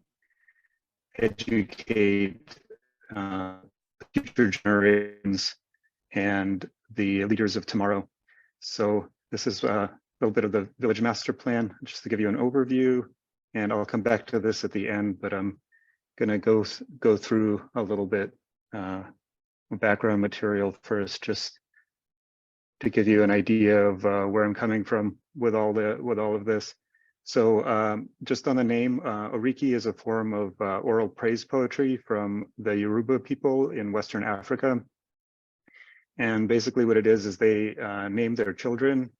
educate future generations and the leaders of tomorrow. So this is a little bit of the village master plan, just to give you an overview, and I'll come back to this at the end, but I'm going to go through a little bit background material first, just to give you an idea of where I'm coming from with all of this. So just on the name, Oriki is a form of oral praise poetry from the Yoruba people in Western Africa. And basically what it is they name their children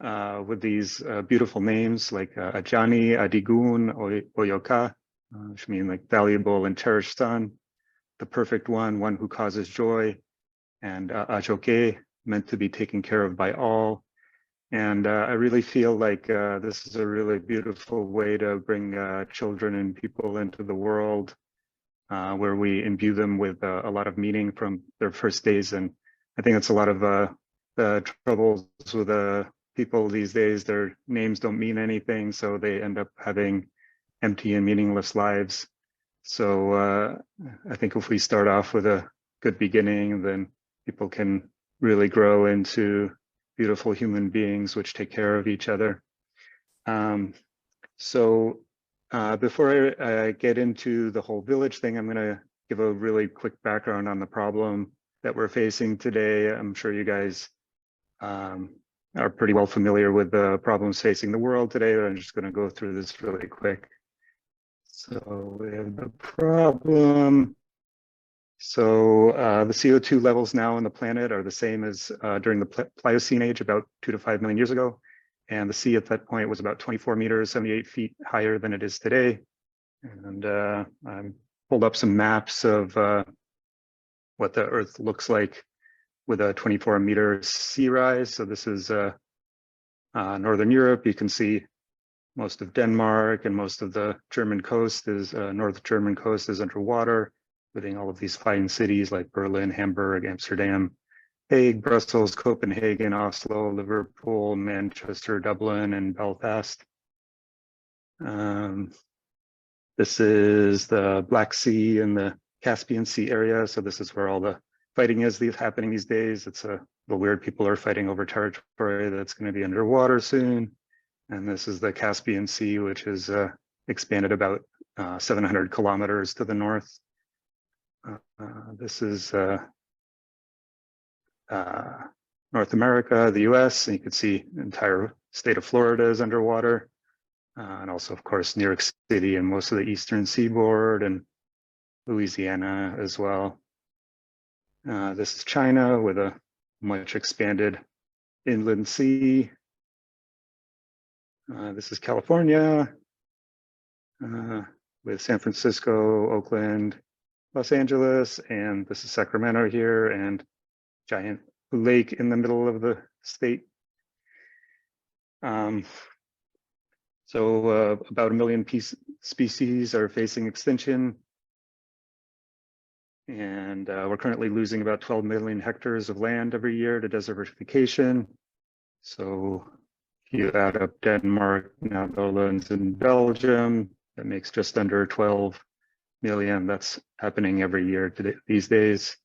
with these beautiful names like Ajani, Adigun, Oyoka, which mean like valuable and cherished son, the perfect one who causes joy, and Ajoke, meant to be taken care of by all. And I really feel like this is a really beautiful way to bring children and people into the world, where we imbue them with a lot of meaning from their first days. And I think that's a lot of the troubles with people these days. Their names don't mean anything, so they end up having empty and meaningless lives. So I think if we start off with a good beginning, then people can really grow into beautiful human beings which take care of each other. So before I get into the whole village thing, I'm going to give a really quick background on the problem that we're facing today. I'm sure you guys are pretty well familiar with the problems facing the world today, but I'm just going to go through this really quick. So we have the problem. So the CO2 levels now on the planet are the same as during the Pliocene age, about 2 to 5 million years ago. And the sea at that point was about 24 meters, 78 feet higher than it is today. And I pulled up some maps of what the Earth looks like with a 24-meter sea rise. So this is Northern Europe. You can see most of Denmark and most of the German coast is North German coast is underwater, including all of these fine cities like Berlin, Hamburg, Amsterdam, Hague, Brussels, Copenhagen, Oslo, Liverpool, Manchester, Dublin, and Belfast. This is the Black Sea and the Caspian Sea area. So this is where all the fighting is happening these days. It's the weird people are fighting over territory that's going to be underwater soon. And this is the Caspian Sea, which is expanded about 700 kilometers to the north. This is North America, the US, and you can see the entire state of Florida is underwater. And also, of course, New York City and most of the eastern seaboard and Louisiana as well. This is China with a much expanded inland sea. This is California with San Francisco, Oakland, Los Angeles, and this is Sacramento here, and giant lake in the middle of the state. So about 1 million species are facing extinction. And we're currently losing about 12 million hectares of land every year to desertification. So if you add up Denmark, Netherlands, and Belgium, that makes just under 12 million. That's happening every year these days.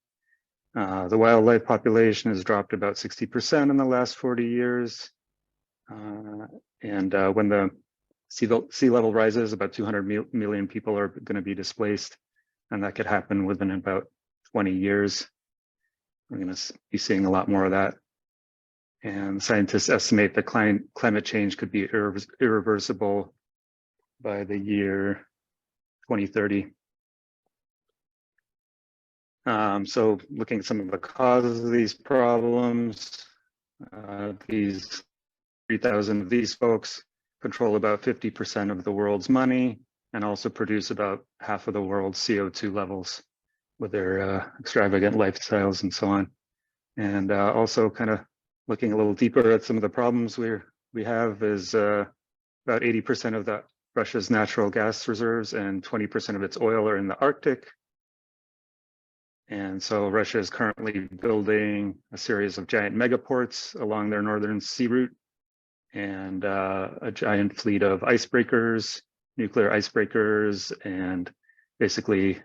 The wildlife population has dropped about 60% in the last 40 years. And when the sea level rises, about 200 million people are going to be displaced. And that could happen within about 20 years. We're going to be seeing a lot more of that. And scientists estimate that climate change could be irreversible by the year 2030. So looking at some of the causes of these problems, these 3,000 of these folks control about 50% of the world's money and also produce about half of the world's CO2 levels with their extravagant lifestyles and so on. And also kind of looking a little deeper at some of the problems we have is about 80% of Russia's natural gas reserves and 20% of its oil are in the Arctic. And so Russia is currently building a series of giant megaports along their northern sea route and a giant fleet of icebreakers, nuclear icebreakers, and basically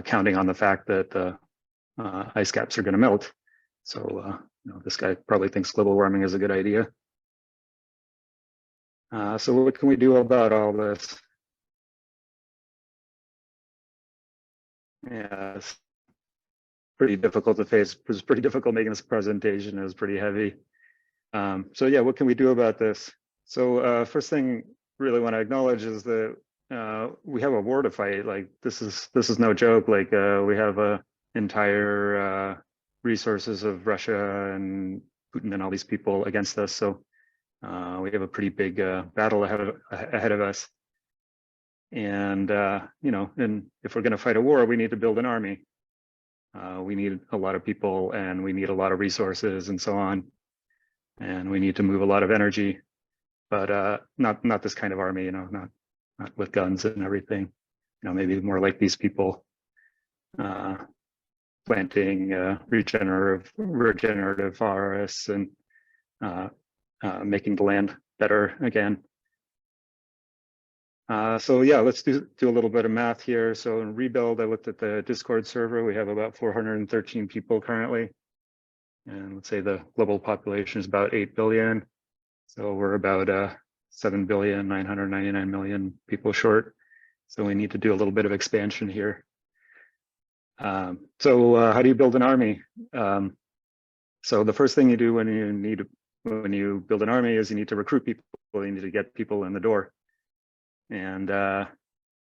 counting on the fact that the ice caps are going to melt. So this guy probably thinks global warming is a good idea. So what can we do about all this? Yeah, it's pretty difficult to face. It was pretty difficult making this presentation. It was pretty heavy. So yeah, what can we do about this? So first thing really want to acknowledge is that we have a war to fight. Like this is no joke. Like we have entire resources of Russia and Putin and all these people against us. So we have a pretty big battle ahead of us. And and if we're going to fight a war, we need to build an army. We need a lot of people, and we need a lot of resources, and so on. And we need to move a lot of energy, but not this kind of army. Not with guns and everything. Maybe more like these people planting regenerative forests and making the land better again. So yeah, let's do a little bit of math here. So in Rebuild, I looked at the Discord server. We have about 413 people currently. And let's say the global population is about 8 billion. So we're about 7,999,000,000 people short. So we need to do a little bit of expansion here. So how do you build an army? So the first thing you do when you build an army is you need to recruit people. You need to get people in the door. And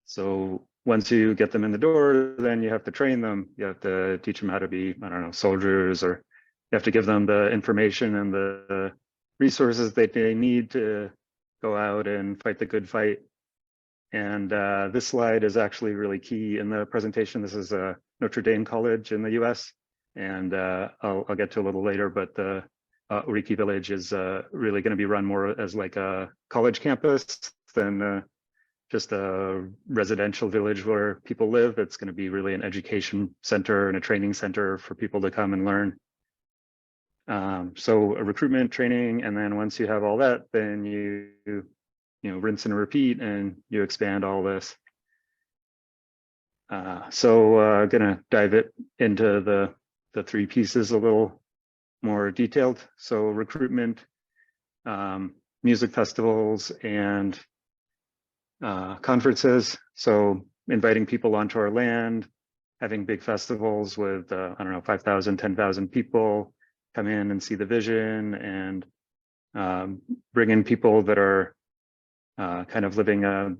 so once you get them in the door, then you have to train them. You have to teach them how to be, I don't know, soldiers, or you have to give them the information and the resources that they need to go out and fight the good fight. And this slide is actually really key in the presentation. This is Notre Dame College in the US. And I'll get to a little later, but the Oriki village is really going to be run more as like a college campus than just a residential village where people live. It's going to be really an education center and a training center for people to come and learn. So a recruitment, training, and then once you have all that, then you rinse and repeat, and you expand all this. So gonna dive it into the three pieces a little more detailed. So recruitment, music festivals, and conferences. So inviting people onto our land, having big festivals with, I don't know, 5,000, 10,000 people come in and see the vision, and bring in people that are kind of living a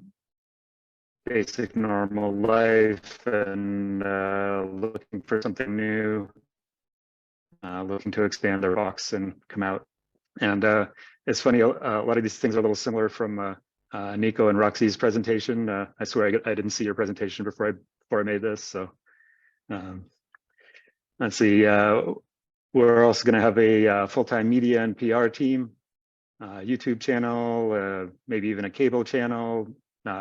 basic normal life and looking for something new, looking to expand their box and come out. And it's funny, a lot of these things are a little similar from Nico and Roxy's presentation. I swear I didn't see your presentation before I made this. So let's see. We're also going to have a full-time media and PR team, YouTube channel, maybe even a cable channel,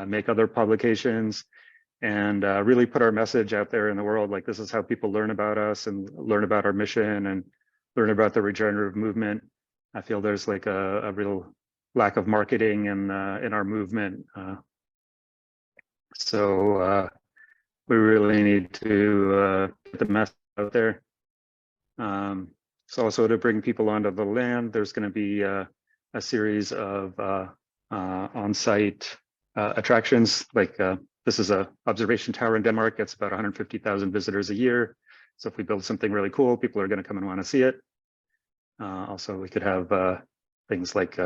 make other publications, and really put our message out there in the world. Like, this is how people learn about us and learn about our mission and learn about the regenerative movement. I feel there's like a real lack of marketing in our movement. So we really need to get the message out there. So also to bring people onto the land, there's going to be a series of on-site attractions. Like this is a observation tower in Denmark. It's about 150,000 visitors a year. So if we build something really cool, people are going to come and want to see it. Also, we could have things like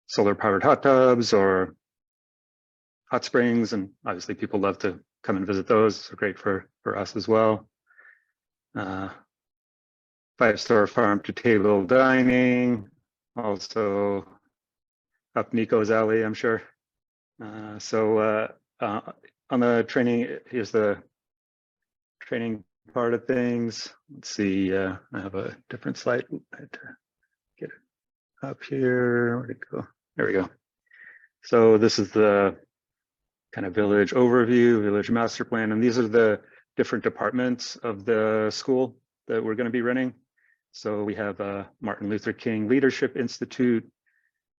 solar-powered hot tubs or hot springs, and obviously people love to come and visit those. So great for us as well. 5-star farm-to-table dining, also up Nico's alley, I'm sure. So on the training, here's the training part of things. Let's see, I have a different slide. I had to get it up here. Where'd it go? There we go. So this is the kind of village overview, village master plan, and these are the different departments of the school that we're going to be running. So we have Martin Luther King Leadership Institute.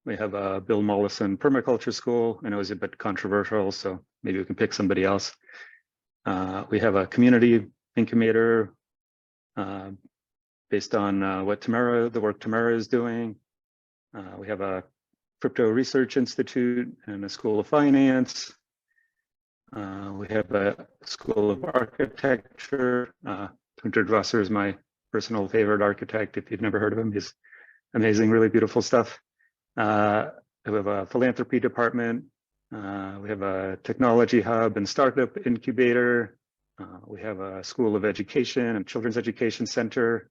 We have Bill Mollison Permaculture School. I know it's a bit controversial, so maybe we can pick somebody else. We have a community incubator based on what the work Tamara is doing. We have a crypto research institute and a school of finance. We have a school of architecture. Günter Dwasser is my personal favorite architect. If you've never heard of him, he's amazing, really beautiful stuff. We have a philanthropy department. We have a technology hub and startup incubator. We have a school of education and children's education center.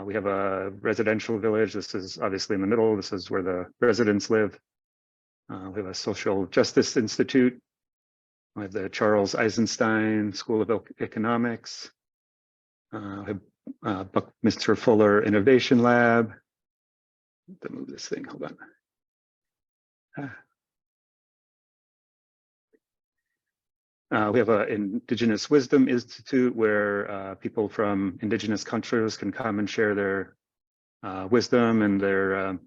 We have a residential village. This is obviously in the middle. This is where the residents live. We have a social justice institute. We have the Charles Eisenstein School of Economics. We have Buckminster Fuller Innovation Lab. Let me move this thing, hold on. We have an Indigenous Wisdom Institute where people from indigenous countries can come and share their wisdom and their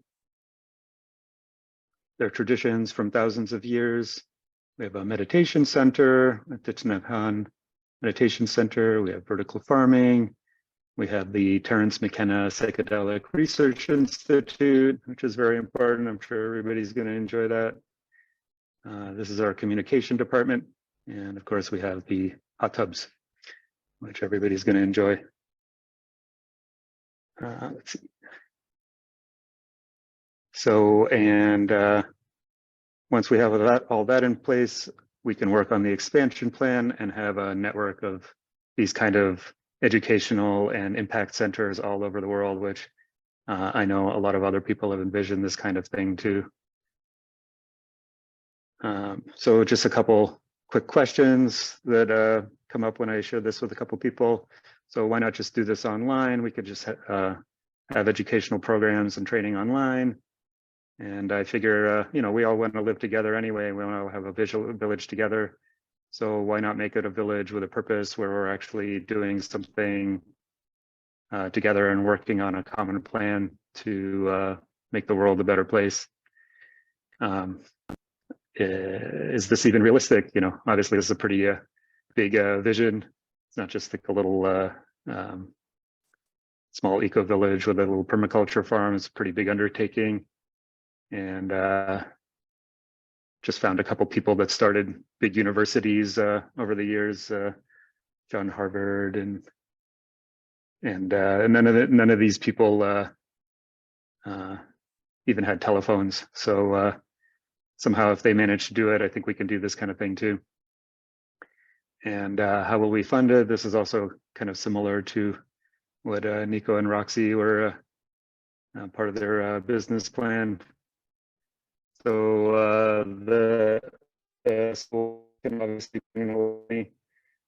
traditions from thousands of years. We have a meditation center, a Thich Nhat Hanh Meditation Center. We have vertical farming. We have the Terence McKenna Psychedelic Research Institute, which is very important. I'm sure everybody's going to enjoy that. This is our communication department. And of course, we have the hot tubs, which everybody's going to enjoy. Let's see. So, and once we have all that in place, we can work on the expansion plan and have a network of these kind of educational and impact centers all over the world, which I know a lot of other people have envisioned this kind of thing too. So just a couple quick questions that come up when I share this with a couple people. So why not just do this online? We could just have educational programs and training online. And I figure, you know, we all want to live together anyway. We want to have a village together. So why not make it a village with a purpose where we're actually doing something together and working on a common plan to make the world a better place? Is this even realistic? You know, obviously this is a pretty big vision. It's not just like a little small eco village with a little permaculture farm. It's a pretty big undertaking. And just found a couple people that started big universities over the years, John Harvard, and none of these people even had telephones. So somehow, if they manage to do it, I think we can do this kind of thing too. And how will we fund it? This is also kind of similar to what Nico and Roxy were part of their business plan. So the school can obviously bring away,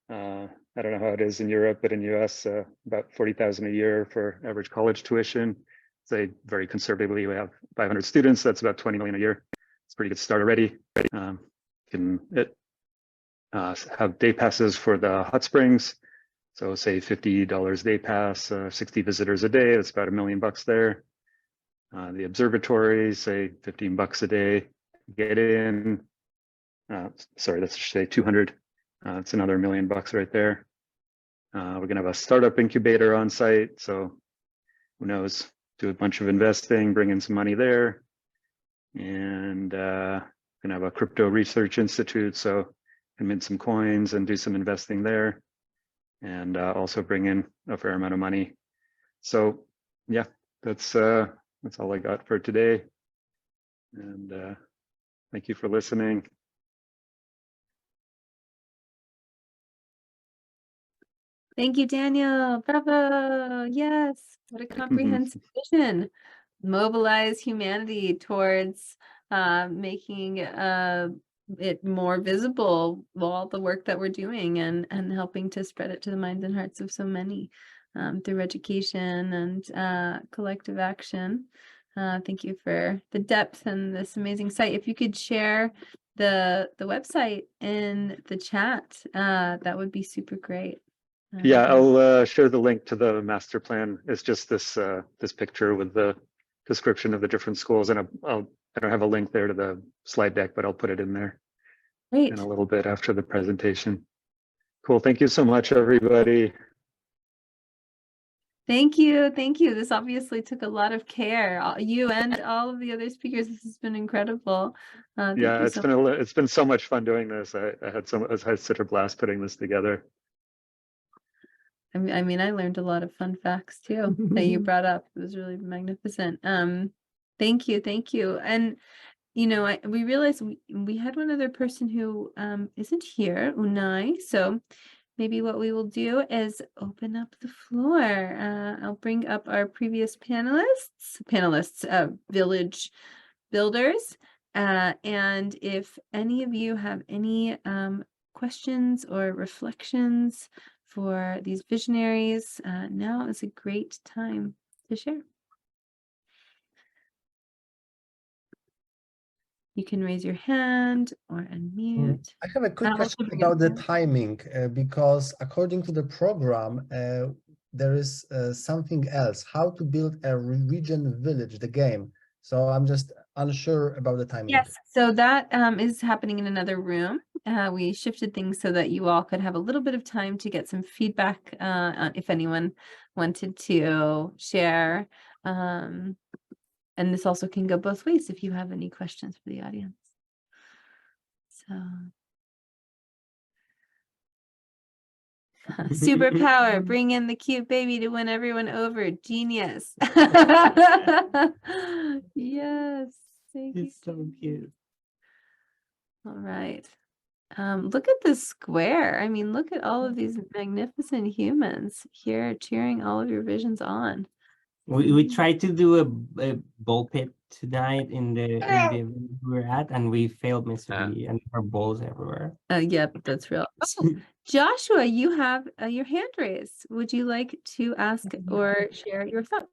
I don't know how it is in Europe, but in US, about $40,000 a year for average college tuition. Say very conservatively, we have 500 students. That's about 20 million a year. It's a pretty good start already. Can have day passes for the hot springs. So say $50 day pass, 60 visitors a day. That's about $1 million there. The observatory, say $15 a day, get in. Sorry, let's just say 200. It's another $1 million right there. We're gonna have a startup incubator on site. So who knows, do a bunch of investing, bring in some money there. And gonna have a crypto research institute. So can mint some coins and do some investing there. And also bring in a fair amount of money. So yeah, that's all I got for today. And thank you for listening. Thank you, Daniel. Bravo. Yes. What a comprehensive vision. Mobilize humanity towards making it more visible, all the work that we're doing, and helping to spread it to the minds and hearts of so many through education and collective action. Thank you for the depth and this amazing site. If you could share the website in the chat, that would be super great. Yeah, I'll share the link to the master plan. It's just this this picture with the description of the different schools, and I don't have a link there to the slide deck, but I'll put it in there Great. in a little bit after the presentation. Cool. Thank you so much, everybody. Thank you. Thank you. This obviously took a lot of care. You and all of the other speakers. This has been incredible. Yeah, it's been so much fun doing this. I had such a blast putting this together. I mean, I learned a lot of fun facts too that you brought up. It was really magnificent. Thank you. Thank you. And, you know, we realized we had one other person who isn't here, Unai. So maybe what we will do is open up the floor. I'll bring up our previous panelists, village builders. And if any of you have any questions or reflections for these visionaries, now is a great time to share. You can raise your hand or unmute. I have a quick question about the timing, because according to the program, there is something else, how to build a regen village, the game. So I'm just unsure about the timing. Yes, so that is happening in another room. We shifted things so that you all could have a little bit of time to get some feedback if anyone wanted to share. And this also can go both ways if you have any questions for the audience. So, superpower, bring in the cute baby to win everyone over. Genius. Yes, thank you. It's so cute. All right. Look at the square. I mean, look at all of these magnificent humans here cheering all of your visions on. We tried to do a ball pit tonight in the room we were at, and we failed miserably, and there were balls everywhere. Yep, that's real. Oh, Joshua, you have your hand raised. Would you like to ask or share your thoughts?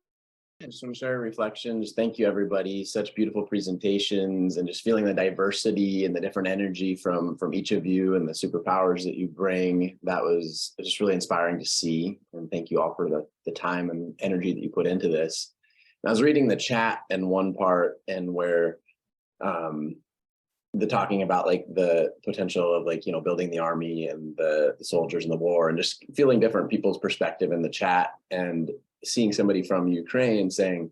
Some sharing reflections. Thank you, everybody. Such beautiful presentations, and just feeling the diversity and the different energy from each of you and the superpowers that you bring. That was just really inspiring to see. And thank you all for the time and energy that you put into this. And I was reading the chat in one part, and where the talking about like the potential of like, you know, building the army and the soldiers in the war, and just feeling different people's perspective in the chat, and seeing somebody from Ukraine saying,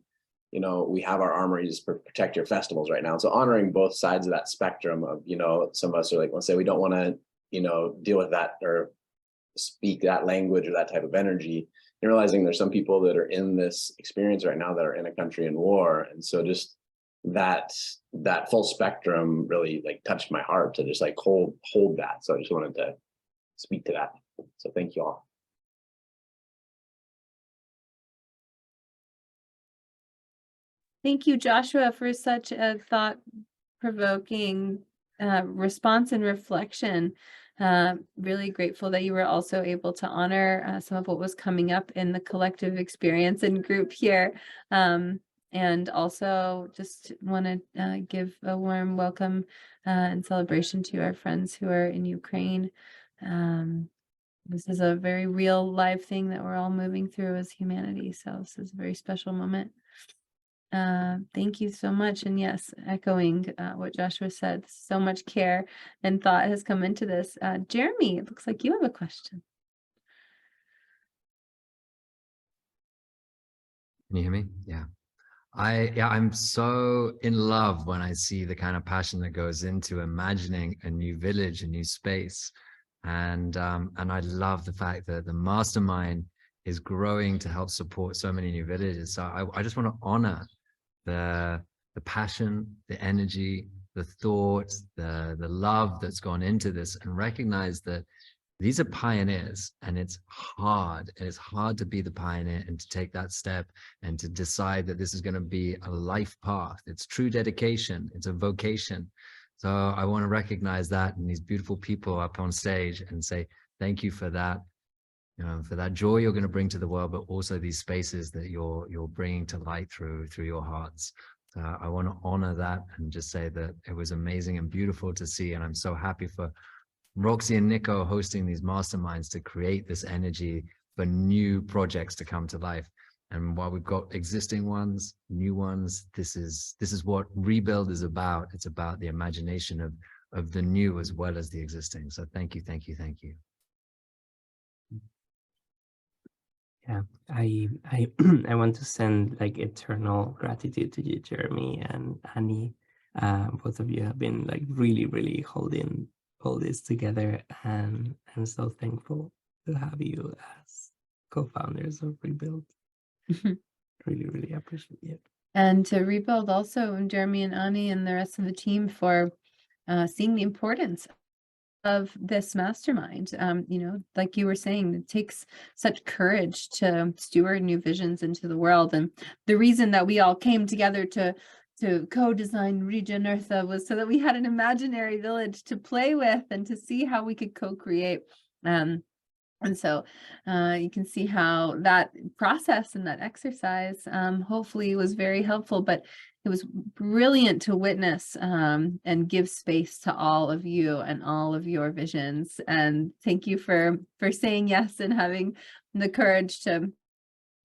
you know, we have our armories to protect your festivals right now. So honoring both sides of that spectrum of, you know, some of us are like, let's say we don't want to, you know, deal with that or speak that language or that type of energy. You're realizing there's some people that are in this experience right now that are in a country in war. And so just that full spectrum really like touched my heart to just like hold that. So I just wanted to speak to that. So thank you all. Thank you, Joshua, for such a thought-provoking response and reflection. Really grateful that you were also able to honor some of what was coming up in the collective experience and group here. And also just want to give a warm welcome and celebration to our friends who are in Ukraine. This is a very real live thing that we're all moving through as humanity. So this is a very special moment. Thank you so much. And yes, echoing what Joshua said, so much care and thought has come into this. Jeremy, it looks like you have a question. Can you hear me? Yeah. I'm so in love when I see the kind of passion that goes into imagining a new village, a new space. And I love the fact that the mastermind is growing to help support so many new villages. So I just want to honor the passion, the energy, the thought, the love that's gone into this, and recognize that these are pioneers, and it's hard. And it's hard to be the pioneer and to take that step and to decide that this is going to be a life path. It's true dedication. It's a vocation. So I want to recognize that in these beautiful people up on stage and say, thank you for that. You know, for that joy you're going to bring to the world, but also these spaces that you're bringing to light through your hearts. So I want to honor that and just say that it was amazing and beautiful to see. And I'm so happy for Roxy and Nico hosting these masterminds to create this energy for new projects to come to life. And while we've got existing ones, new ones, this is what Rebuild is about. It's about the imagination of the new as well as the existing. So thank you, thank you, thank you. Yeah, I I want to send like eternal gratitude to you, Jeremy and Annie. Both of you have been like really holding all this together, and I'm so thankful to have you as co-founders of Rebuild. Really appreciate it. And to Rebuild also, Jeremy and Ani and the rest of the team for seeing the importance of this mastermind. You know, like you were saying, it takes such courage to steward new visions into the world. And the reason that we all came together to co-design Regenerative was so that we had an imaginary village to play with and to see how we could co-create. And so you can see how that process and that exercise hopefully was very helpful, but it was brilliant to witness and give space to all of you and all of your visions. And thank you for saying yes and having the courage to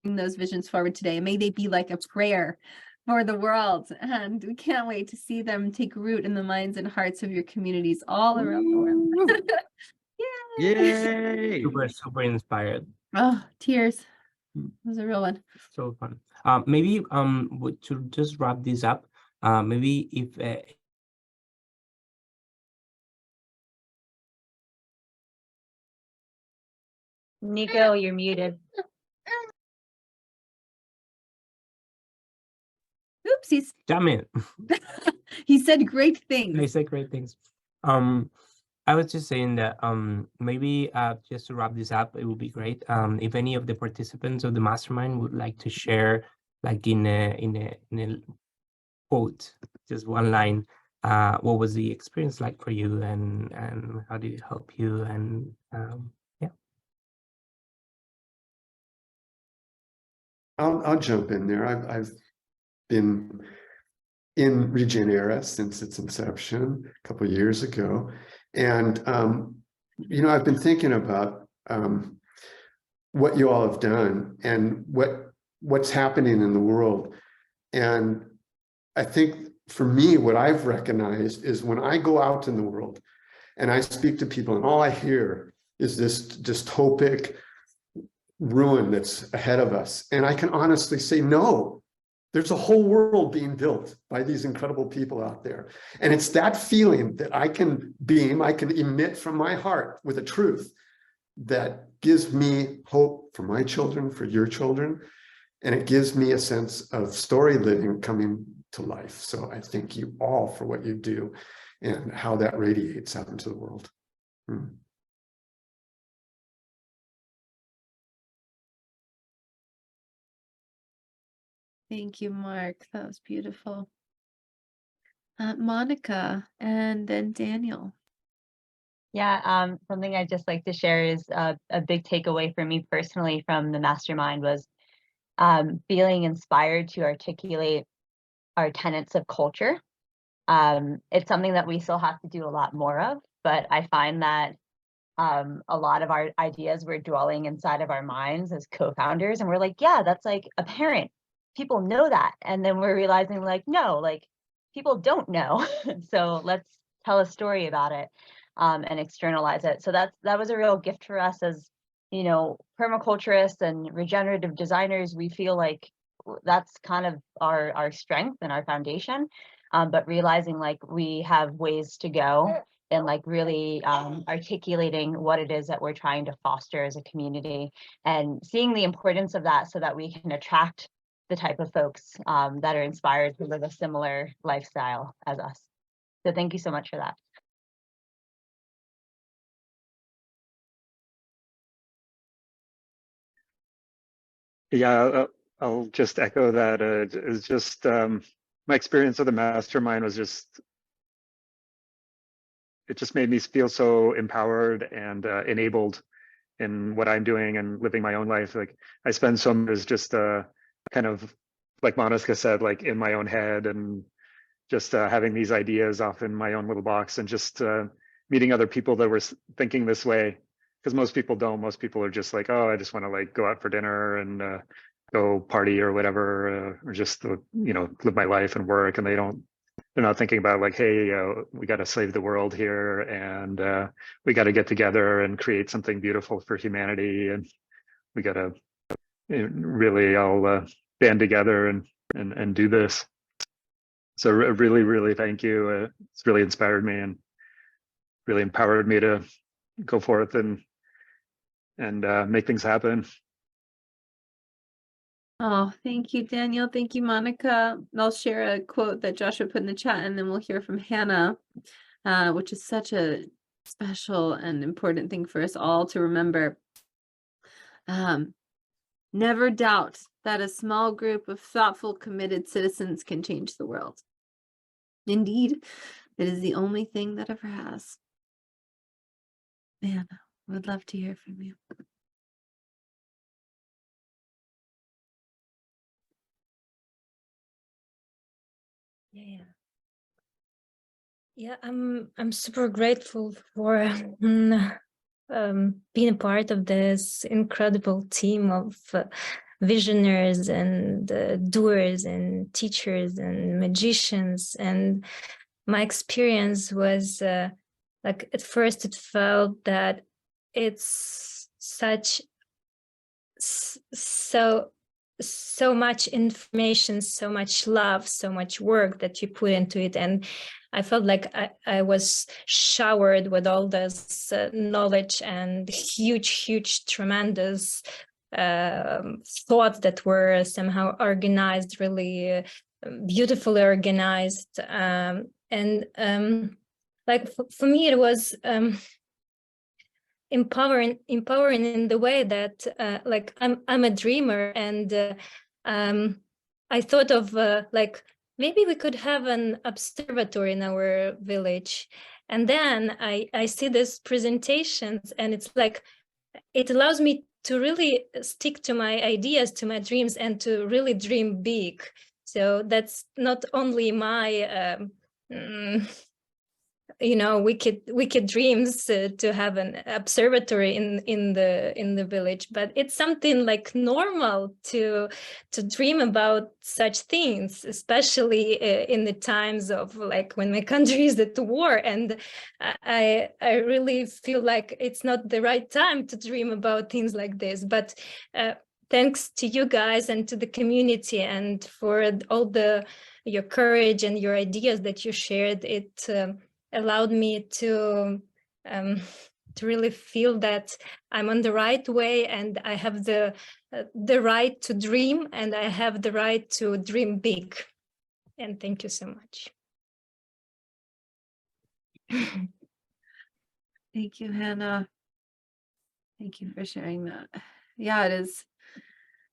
bring those visions forward today. May they be like a prayer for the world. And we can't wait to see them take root in the minds and hearts of your communities all around the world. Yay! Super inspired. Oh, tears. It was a real one. So fun. Maybe to just wrap this up, maybe if Nico, you're muted. Oopsies. damn it. He said great things. I said great things. I was just saying that maybe just to wrap this up, it would be great if any of the participants of the mastermind would like to share, like in a quote, just one line, what was the experience like for you, and how did it help you, and yeah. I'll jump in there. I've been in Regenera since its inception a couple of years ago. And, you know, I've been thinking about what you all have done and what's happening in the world. And I think for me, what I've recognized is when I go out in the world and I speak to people and all I hear is this dystopic ruin that's ahead of us. And I can honestly say, no, There's a whole world being built by these incredible people out there. And it's that feeling that I can emit from my heart with a truth that gives me hope for my children, for your children. And it gives me a sense of story living coming to life. So I thank you all for what you do and how that radiates out into the world. Thank you, Mark. That was beautiful. Monica, and then Daniel. Yeah, something I'd just like to share is a big takeaway for me personally from the mastermind was feeling inspired to articulate our tenets of culture. It's something that we still have to do a lot more of, but I find that a lot of our ideas we're dwelling inside of our minds as co-founders, and we're like, yeah, that's like apparent. People know that. And then we're realizing like, no, like people don't know. So let's tell a story about it and externalize it. So that was a real gift for us as, you know, permaculturists and regenerative designers. We feel like that's kind of our strength and our foundation, but realizing like we have ways to go and like really articulating what it is that we're trying to foster as a community and seeing the importance of that so that we can attract the type of folks that are inspired to live a similar lifestyle as us. So thank you so much for that. Yeah, I'll just echo that. It's just my experience of the mastermind was just, it just made me feel so empowered and enabled in what I'm doing and living my own life. Like I spend so much just kind of, like Monica said, like in my own head and just having these ideas off in my own little box and just meeting other people that were thinking this way. Because most people don't. Most people are just like, oh, I just want to like go out for dinner and go party or whatever, or just you know, live my life and work. And they're not thinking about like, hey, we got to save the world here, and we got to get together and create something beautiful for humanity, and we got to really all band together and do this. So really, really thank you. It's really inspired me and really empowered me to go forth and make things happen. Oh, thank you, Daniel. Thank you, Monica. I'll share a quote that Joshua put in the chat, and then we'll hear from Hannah, which is such a special and important thing for us all to remember. Never doubt that a small group of thoughtful, committed citizens can change the world. Indeed, it is the only thing that ever has. Man, I would love to hear from you. Yeah, I'm super grateful for being a part of this incredible team of visionaries and doers and teachers and magicians. And my experience was like at first it felt that it's so much information, so much love, so much work that you put into it. And I felt like I was showered with all this knowledge and huge, tremendous thoughts that were somehow organized, really beautifully organized. Like for me, it was empowering in the way that like I'm a dreamer, and I thought of like maybe we could have an observatory in our village. And then I see these presentations, and it's like it allows me to really stick to my ideas, to my dreams, and to really dream big. So that's not only my you know, wicked dreams to have an observatory in the village, but it's something like normal to dream about such things, especially in the times of like when my country is at war. And I really feel like it's not the right time to dream about things like this, but thanks to you guys and to the community and for all your courage and your ideas that you shared. It allowed me to really feel that I'm on the right way, and I have the right to dream, and I have the right to dream big. And thank you so much. Thank you, Hannah. Thank you for sharing that. Yeah, it is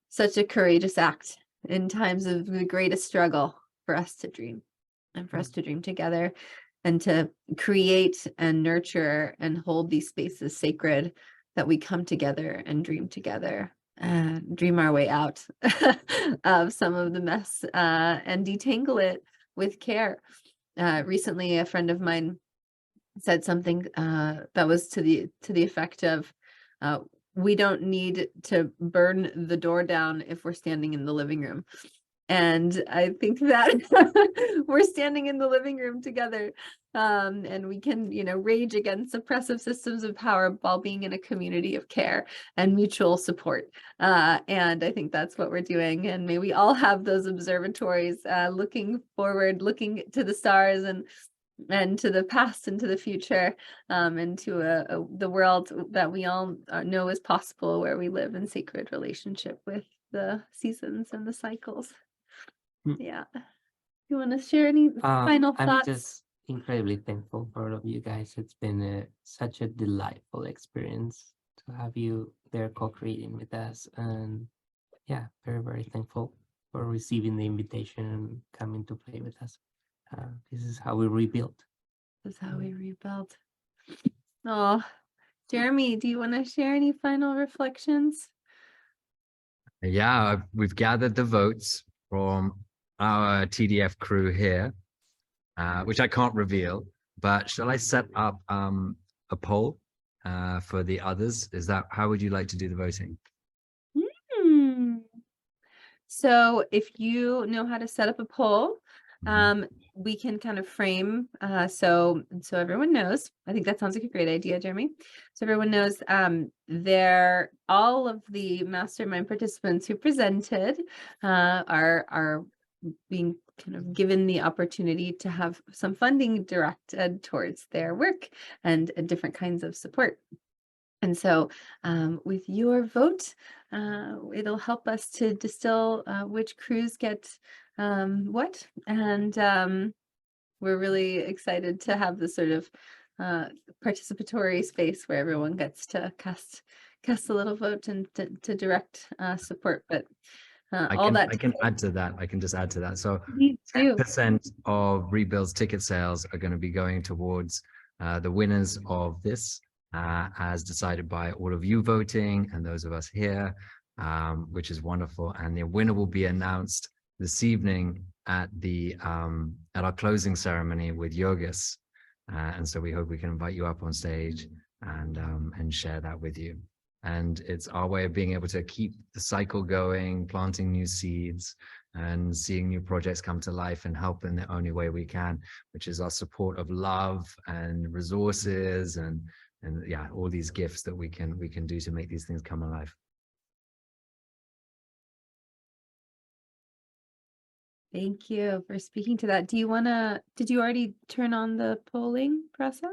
such a courageous act in times of the greatest struggle for us to dream, and for us to dream together, and to create and nurture and hold these spaces sacred, that we come together and dream together and dream our way out of some of the mess and detangle it with care. Recently, a friend of mine said something that was to the effect of, we don't need to burn the door down if we're standing in the living room. And I think that we're standing in the living room together, and we can, rage against oppressive systems of power while being in a community of care and mutual support. And I think that's what we're doing. And may we all have those observatories, looking forward, looking to the stars, and to the past and to the future, and to the world that we all know is possible, where we live in sacred relationship with the seasons and the cycles. Yeah. You want to share any final thoughts? I'm just incredibly thankful for all of you guys. It's been such a delightful experience to have you there co-creating with us. And yeah, very, very thankful for receiving the invitation and coming to play with us. This is how we rebuild. This is how we rebuild. Oh, Jeremy, do you want to share any final reflections? Yeah, we've gathered the votes from our TDF crew here, which I can't reveal, but shall I set up a poll for the others? How would you like to do the voting? So if you know how to set up a poll, we can kind of frame, so everyone knows. I think that sounds like a great idea, Jeremy. So everyone knows, all of the mastermind participants who presented are being kind of given the opportunity to have some funding directed towards their work and different kinds of support. And so with your vote, it'll help us to distill which crews get what. And we're really excited to have this sort of participatory space where everyone gets to cast a little vote and to direct support. But I can add to that. I can just add to that. So 10% of Rebuild's ticket sales are going to be going towards the winners of this, as decided by all of you voting and those of us here, which is wonderful. And the winner will be announced this evening at our closing ceremony with Yogis. And so we hope we can invite you up on stage and share that with you. And it's our way of being able to keep the cycle going, planting new seeds and seeing new projects come to life, and help in the only way we can, which is our support of love and resources and yeah, all these gifts that we can do to make these things come alive. Thank you for speaking to that. Did you already turn on the polling process?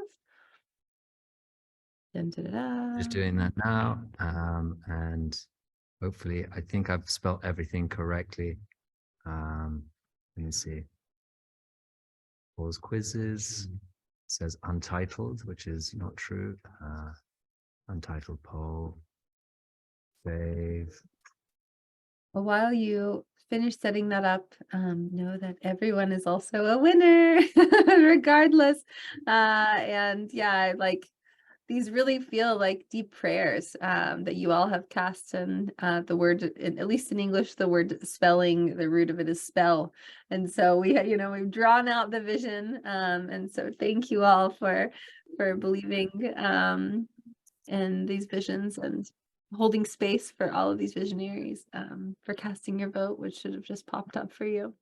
Just doing that now, and hopefully, I think I've spelled everything correctly. Let me see. Pause quizzes. Says untitled, which is not true. Untitled poll. Save. Well, while you finish setting that up, know that everyone is also a winner, regardless. And yeah, these really feel like deep prayers that you all have cast, and the word, at least in English, the word spelling, the root of it is spell. And so we've drawn out the vision. And so thank you all for believing in these visions and holding space for all of these visionaries, for casting your vote, which should have just popped up for you.